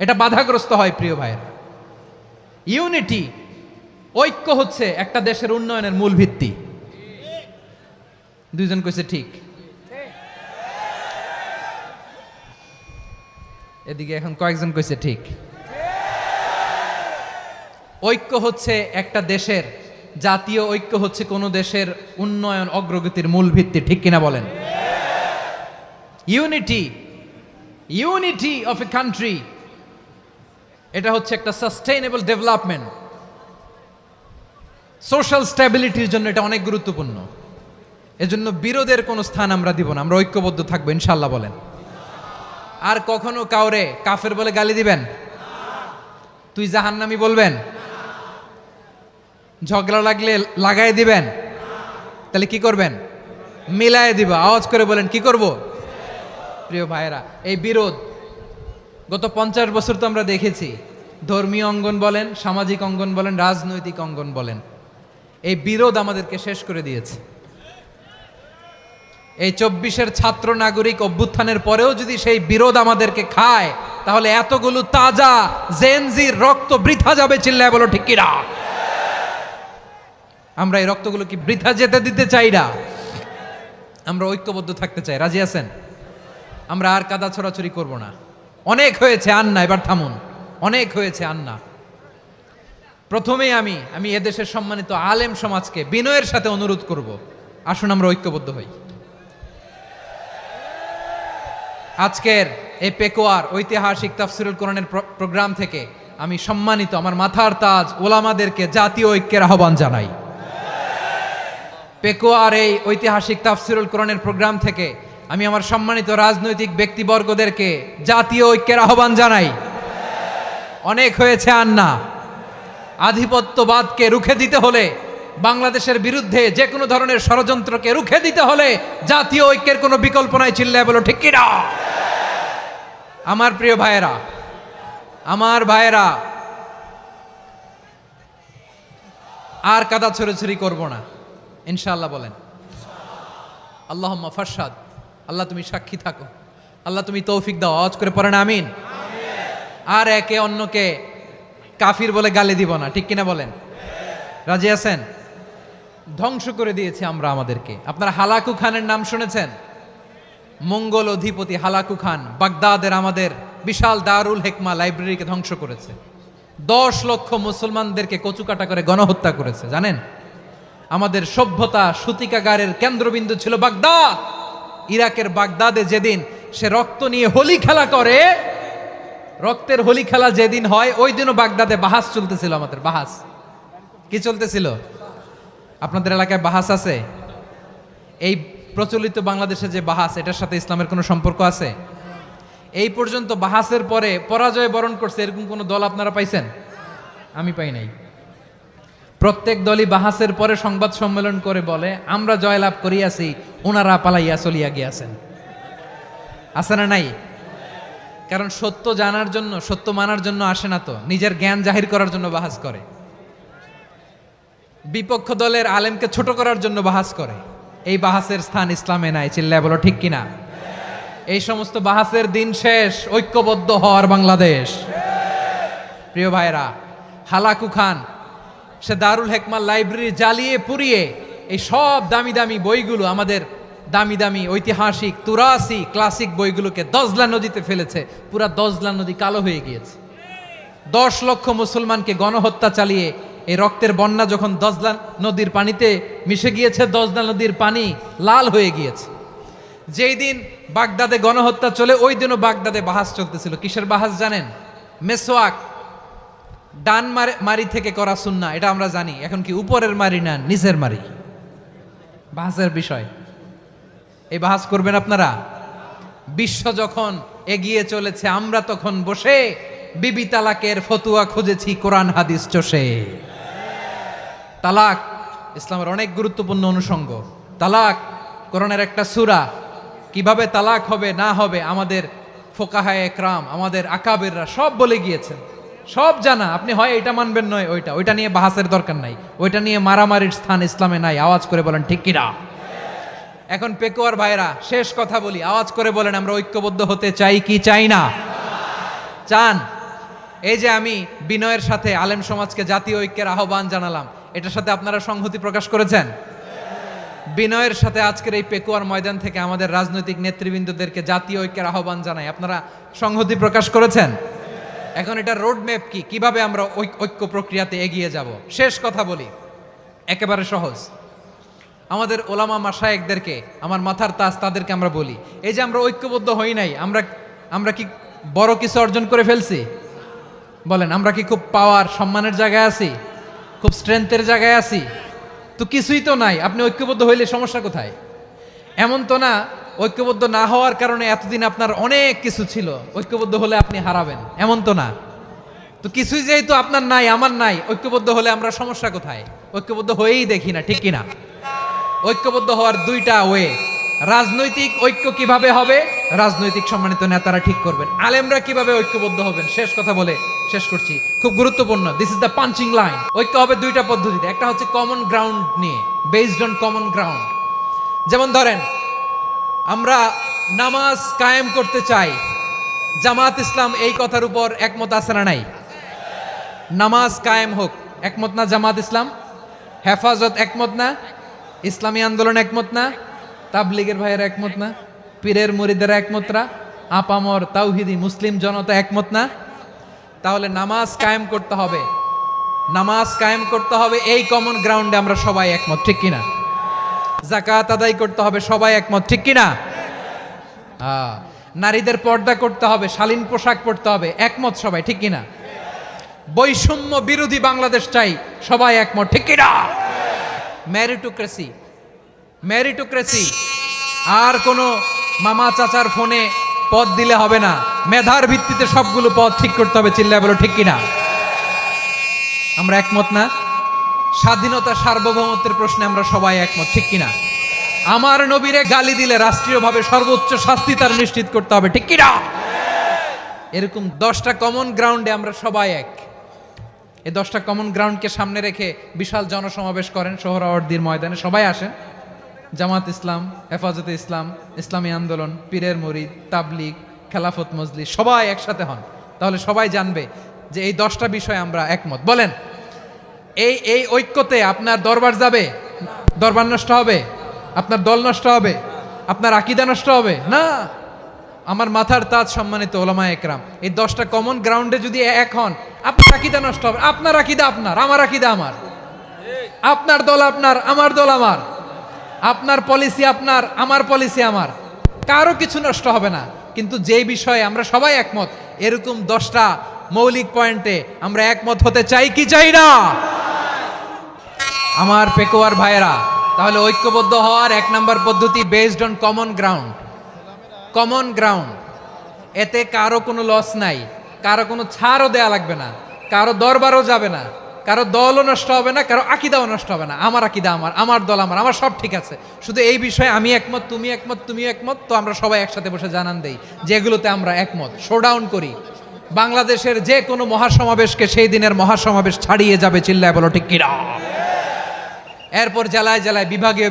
A: এটা বাধাগ্রস্ত হয়। প্রিয় ভাইয়েরা, ইউনিটি, ঐক্য হচ্ছে একটা দেশের উন্নয়নের মূল ভিত্তি। 2 জন কইছে ঠিক। এদিকে এখন কয়েকজন কইছে ঠিক। ঐক্য হচ্ছে একটা দেশের, জাতীয় ঐক্য হচ্ছে কোন দেশের উন্নয়ন অগ্রগতির মূল ভিত্তি, ঠিক কিনা বলেন? ইউনিটি অফ এ কান্ট্রি, এটা হচ্ছে একটা সাস্টেইনেবল ডেভেলপমেন্ট, সোশ্যাল স্ট্যাবিলিটির জন্য এটা অনেক গুরুত্বপূর্ণ। এজন্য বিরোধের কোনো স্থান আমরা দিব না, আমরা ঐক্যবদ্ধ থাকবো ইনশাআল্লাহ বলেন। আর কখনো কাউরে কাফের বলে গালি দিবেন? তুই জাহান্নামী বলবেন? ঝগড়া লাগলে লাগাই দিবেন? তাহলে কি করবেন? মিলায় দিবা। আওয়াজ করে বলেন কি করব? প্রিয় ভাইয়েরা, এই বিরোধ গত 50 বছর তো আমরা দেখেছি। ধর্মীয় অঙ্গন বলেন, সামাজিক অঙ্গন বলেন, রাজনৈতিক অঙ্গন বলেন, এই বিরোধ আমাদেরকে শেষ করে দিয়েছে। এই 24-এর ছাত্র নাগরিক অভ্যুত্থানের পরেও যদি সেই বিরোধ আমাদেরকে খায়, তাহলে এতগুলো তাজা জেনজির রক্ত বৃথা যাবে। চিল্লায় বলো ঠিক কিনা? আমরা এই রক্তগুলো কি বৃথা যেতে দিতে চাই না? আমরা ঐক্যবদ্ধ থাকতে চাই। রাজি আছেন? আমরা আর কাদা ছড়াছড়ি করব না। অনেক হয়েছে আন্না, এবার থামুন। অনেক হয়েছে আন্না। প্রথমেই আমি এদেশের সম্মানিত আলেম সমাজকে বিনয়ের সাথে অনুরোধ করব, আসুন আমরা ঐক্যবদ্ধ হই। আজকের এই পেকুয়ার ঐতিহাসিক তাফসিরুল কোরআনের প্রোগ্রাম থেকে আমি সম্মানিত আমার মাথার তাজ ওলামাদেরকে জাতীয় ঐক্যের আহ্বান জানাই। পেকুয়ার এই ঐতিহাসিক তাফসিরুল কোরআনের প্রোগ্রাম থেকে আমি আমার সম্মানিত রাজনৈতিক ব্যক্তিবর্গদেরকে জাতীয় ঐক্যের আহ্বান জানাই। অনেক হয়েছে আন্না। আধিপত্যবাদকে রুখে দিতে হলে, বাংলাদেশের বিরুদ্ধে যে কোনো ধরনের ষড়যন্ত্রকে রুখে দিতে হলে জাতীয় ঐক্যের কোনো বিকল্প নাই। চিল্লায় বলো ঠিক কিনা? আমার প্রিয় ভাইয়েরা, আর কাদা ছড়াছড়ি করব না। ইনশাআল্লাহ বলেন। আল্লাহুম্মা ফারশাদ, আল্লাহ তুমি সাক্ষী থাকো, আল্লাহ তুমি তৌফিক দাও। আওয়াজ করে পড়েন আমিন। আর একে অন্যকে কাফির বলে গালি দিব না, ঠিক কিনা বলেন? রাজি আছেন? ধ্বংস করে দিয়েছি আমরা আমাদেরকে। আপনারা হালাকু খানের নাম শুনেছেন? মঙ্গল অধিপতি হালাকু খান বাগদাদের আমাদের বিশাল দারুল হেকমা লাইব্রেরিকে ধ্বংস করেছে। 10 লক্ষ মুসলমানদেরকে কচুকাটা করে গণহত্যা করেছে। জানেন, আমাদের সভ্যতা সূতিকাগারের কেন্দ্রবিন্দু ছিল বাগদাদ। ইরাকের বাগদাদে যেদিন সে রক্ত নিয়ে হোলি খেলা করে, রক্তের হোলি খেলা যেদিন হয়, ওই দিনও বাগদাদে বাহাস চলতেছিল। আমাদের বাহাস কি চলতেছিল? আপনাদের এলাকায় বাহাস আছে? এই প্রচলিত বাংলাদেশে যে বাহাস, এটার সাথে ইসলামের কোনো সম্পর্ক আছে? এই পর্যন্ত বাহাসের পরে পরাজয় বরণ করছে এরকম কোন দল আপনারা পাইছেন? আমি পাই নাই। প্রত্যেক দলই বাহাসের পরে সংবাদ সম্মেলন করে বলে আমরা জয়লাভ করিয়াছি, ওনারা পালাইয়া চলিয়া গিয়াছেন। আছে না নাই? কারণ সত্য জানার জন্য, সত্য মানার জন্য আসে না তো, নিজের জ্ঞান জাহির করার জন্য বাহাস করে। বিপক্ষ দলের আলেমকে ছোট করার জন্য বাহাস করে। এই বাহাসের স্থান ইসলামে নাই। চিল্লায় বলো ঠিক কিনা? এই সমস্ত বাহাসের দিন শেষ। ঐক্যবদ্ধ হওয়ার বাংলাদেশ। প্রিয় ভাইরা, হালাকু খান সে দারুল হেকমা লাইব্রেরি জ্বালিয়ে পুড়িয়ে এই সব দামি দামি বইগুলো, আমাদের দামি দামি ঐতিহাসিক তুরাসি ক্লাসিক বইগুলোকে দজলা নদীতে ফেলেছে। পুরা দজলা নদী কালো হয়ে গিয়েছে। 10 লক্ষ মুসলমানকে গণহত্যা চালিয়ে এই রক্তের বন্যা যখন দজলা নদীর পানিতে মিশে গিয়েছে, দজলা নদীর পানি লাল হয়ে গিয়েছে। যেই দিন বাগদাদে গণহত্যা চলে, ওই দিনও বাগদাদে বাহাস চলতেছিল। কিসের বাহাস জানেন? মেসওয়াক, ডান মারি থেকে করা সুন্নাহ, এটা আমরা জানি। এখন কি উপরের মারি না নিচের মারি? বাহাসের বিষয়। এই বাহাস করবেন আপনারা? বিশ্ব যখন এগিয়ে চলেছে, আমরা তখন বসে বিবি তালাকের ফতুয়া খুঁজেছি কোরআন হাদিস চষে। তালাক ইসলামের অনেক গুরুত্বপূর্ণ অনুষঙ্গ। তালাক কোরআনের একটা সূরা। কিভাবে তালাক হবে না হবে আমাদের ফোকাহায়ে একরাম, আমাদের আকাবেররা সব বলে গিয়েছেন, সব জানা। আপনি হয় এটা মানবেন নয় ওইটা। ওইটা নিয়ে বাহাসের দরকার নাই, ওইটা নিয়ে মারামারির স্থান ইসলামে নাই। আওয়াজ করে বলেন ঠিক কিনা? এখন পেকুয়ার ভাইরা, শেষ কথা বলি, আওয়াজ করে বলেন আমরা ঐক্যবদ্ধ হতে চাই কি চাই না? চান? এই যে আমি বিনয়ের সাথে আলেম সমাজকে জাতীয় ঐক্যের আহ্বান জানালাম, এটার সাথে আপনারা সংহতি প্রকাশ করেছেন? বিনয়ের সাথে আজকের এই পেকুয়ার ময়দান থেকে আমাদের রাজনৈতিক নেতৃবৃন্দদেরকে জাতীয় ঐক্যের আহ্বান জানাই, আপনারা সংহতি প্রকাশ করেছেন? এখন এটা রোড ম্যাপ কি, কিভাবে আমরা ঐক্য প্রক্রিয়াতে এগিয়ে যাব? শেষ কথা বলি, একেবারে সহজ। আমাদের ওলামা মাশায়েখদেরকে, আমার মাথার তাজ, তাদেরকে আমরা বলি, এই যে আমরা ঐক্যবদ্ধ হই নাই, আমরা কি বড় কিছু অর্জন করে ফেলছি? বলেন, আমরা কি খুব পাওয়ার সম্মানের জায়গায় আছি? খুব স্ট্রেংথের জায়গায় আছি? তো কিছুই তো নাই। আপনি ঐক্যবদ্ধ হইলে সমস্যা কোথায়? এমন তো না ঐক্যবদ্ধ না হওয়ার কারণে এতদিন আপনার অনেক কিছু ছিল, ঐক্যবদ্ধ হলে আপনি হারাবেন, এমন তো না। তো কিছুই যেহেতু আপনার নাই, আমার নাই, ঐক্যবদ্ধ হলে আমরা সমস্যা কোথায়? ঐক্যবদ্ধ হয়েই দেখি না, ঠিক কিনা? ঐক্যবদ্ধ হওয়ার দুইটা ওয়ে। রাজনৈতিক ঐক্য কিভাবে হবে? রাজনৈতিক সম্মানিত নেতারা ঠিক করবেন। আলেমরা কিভাবে ঐক্যবদ্ধ হবেন? শেষ কথা বলে শেষ করছি, খুব গুরুত্বপূর্ণ। This is the punching line. ঐক্য হবে দুইটা পদ্ধতিতে। একটা হচ্ছে কমন গ্রাউন্ড নিয়ে, বেসড অন কমন গ্রাউন্ড। যেমন ধরেন, আমরা নামাজ কায়েম করতে চাই, জামাত ইসলাম এই কথার উপর একমত আছে না নাই? নামাজ কায়েম হোক, একমত না জামাত ইসলাম? হেফাজত একমত না? ইসলামী আন্দোলন একমত না? তাবলীগের ভাইয়েরা একমত না? পীরের মুরিদেরা একমত না? আপামর তাওহিদি মুসলিম জনতা একমত না? তাহলে নামাজ কায়েম করতে হবে, নামাজ কায়েম করতে হবে এই কমন গ্রাউন্ডে আমরা সবাই একমত, ঠিক কিনা? যাকাত আদায় করতে হবে, সবাই একমত, ঠিক কিনা? নারীদের পর্দা করতে হবে, শালীন পোশাক পরতে হবে, একমত সবাই, ঠিক কিনা? বৈষম্য বিরোধী বাংলাদেশ চাই, সবাই একমত, ঠিক কিনা? মেরিটোক্রেসি, মেরিটোক্রেসি, আর কোনো মামা চাচার ফোনে পদ দিলে হবে না, মেধার ভিত্তিতে সবগুলো পদ ঠিক করতে হবে। চিল্লায় বলো ঠিক কিনা? আমরা একমত না? স্বাধীনতা সার্বভৌমত্বের প্রশ্নে আমরা সবাই একমত, ঠিক কিনা? আমার নবীরে গালি দিলে রাষ্ট্রীয়ভাবে সর্বোচ্চ শাস্তি তার নিশ্চিত করতে হবে, ঠিক কিনা? এরকম 10টা কমন গ্রাউন্ডে আমরা সবাই এক। এই 10টা কমন গ্রাউন্ডকে সামনে রেখে বিশাল জনসমাবেশ করেন সোহরাওয়ার্দীর ময়দানে, সবাই আসেন। জামাত ইসলাম, হেফাজতে ইসলাম, ইসলামী আন্দোলন, পীরের মুরিদ, তাবলিগ, খেলাফত মজলিস, সবাই একসাথে হন। তাহলে সবাই জানবে যে এই 10টা বিষয়ে আমরা একমত। বলেন, এই ঐক্যতে আপনার দরবার যাবে? দরবার নষ্ট হবে? আপনার দল নষ্ট হবে? আপনার আকীদা নষ্ট হবে? না। আমার মাথার তাজ সম্মানিত ওলামা একরাম, এই 10টা কমন গ্রাউন্ডে যদি এক হন, আপনার আকীদা নষ্ট হবে? আপনার আকীদা আপনার, আমার আকীদা আমার, আপনার দল আপনার, আমার দল আমার, আপনার পলিসি আপনার, আমার পলিসি আমার, কারো কিছু নষ্ট হবে না। কিন্তু যে বিষয়ে আমরা সবাই একমত, এরকম 10টা মৌলিক পয়েন্টে আমরা একমত হতে চাই কি চাই না? আমার পেকুয়ার ভাইয়েরা, তাহলে ঐক্যবদ্ধ হওয়ার 1 নাম্বার পদ্ধতি based on common ground. Common ground, এতে কারো কোনো লস নাই, কারো কোনো ছাড়ও দেয়া লাগবে না, কারো দরবারও যাবে না, কারো দলও নষ্ট হবে না, কারো আকীদাও নষ্ট হবে না। আমার আকীদা আমার, আমার দল আমার, আমার সব ঠিক আছে। শুধু এই বিষয়ে আমি একমত, তুমি একমত, তুমিও একমত, তো আমরা সবাই একসাথে বসে জানান দেই যে এগুলোতে আমরা একমত, শোডাউন করি। বাংলাদেশের যে কোনো মহাসমাবেশকে সেই দিনের মহাসমাবেশ ছাড়িয়ে যাবে, চিল্লায় বলো ঠিক কিনা? এরপর জেলায় জেলায়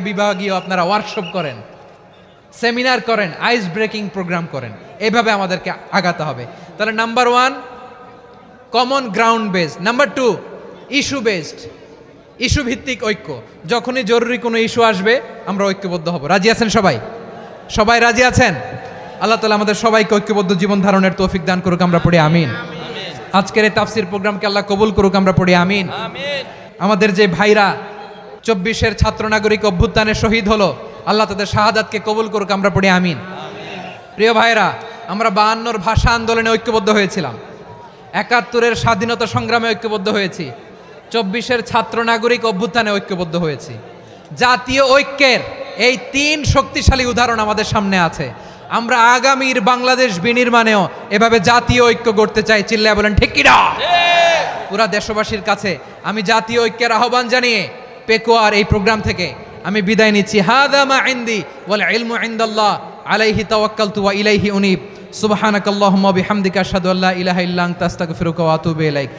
A: বিভাগীয় আপনারা ওয়ার্কশপ করেন, সেমিনার করেন, আইস ব্রেকিং প্রোগ্রাম করেন। এইভাবে আমাদেরকে আগাতে হবে। তাহলে number 1 common ground based. Number 2 issue based, issue ভিত্তিক ঐক্য। যখনই জরুরি কোনো ইস্যু আসবে আমরা ঐক্যবদ্ধ হব। রাজি আছেন সবাই? সবাই রাজি আছেন? আল্লাহ তাআলা আমাদের সবাইকে ঐক্যবদ্ধ জীবন ধারণের তৌফিক দান করুক, আমরা পড়ি আমিন। আজকের এই তাফসীর প্রোগ্রামকে আল্লাহ কবুল করুক, আমরা পড়ি আমিন। আমাদের যে ভাইরা 24-এর ছাত্র নাগরিক অভ্যুত্থানে শহীদ হলো, আল্লাহ তাদের শাহাদাতকে কবুল করুক, আমরা পড়ি আমিন। প্রিয় ভাইরা, আমরা 52-র ভাষা আন্দোলনে ঐক্যবদ্ধ হয়েছিলাম, 71-এর স্বাধীনতা সংগ্রামে ঐক্যবদ্ধ হয়েছি, 24-এর ছাত্র নাগরিক অভ্যুত্থানে ঐক্যবদ্ধ হয়েছি। জাতীয় ঐক্যের এই 3 শক্তিশালী উদাহরণ আমাদের সামনে আছে। আমরা আগামীর বাংলাদেশ বিনির্মাণেও এভাবে জাতীয় ঐক্য গড়তে চাই, চিল্লায় বলেন ঠিক কিনা? পুরা দেশবাসীর কাছে আমি জাতীয় ঐক্যের আহ্বান জানিয়ে পেকুয়ার এই প্রোগ্রাম থেকে আমি বিদায় নিচ্ছি। হাদা মা ইনদি ওয়াল ইলমু ইনদাল্লাহ আলাইহি তাওয়াক্কালতু ওয়া ইলাইহি উনীব। সুবহানাকাল্লাহুম্মা বিহামদিকা আশহাদু আল্লা ইলাহা ইল্লা আনতা আস্তাগফিরুকা ওয়া আতুবু ইলাইক।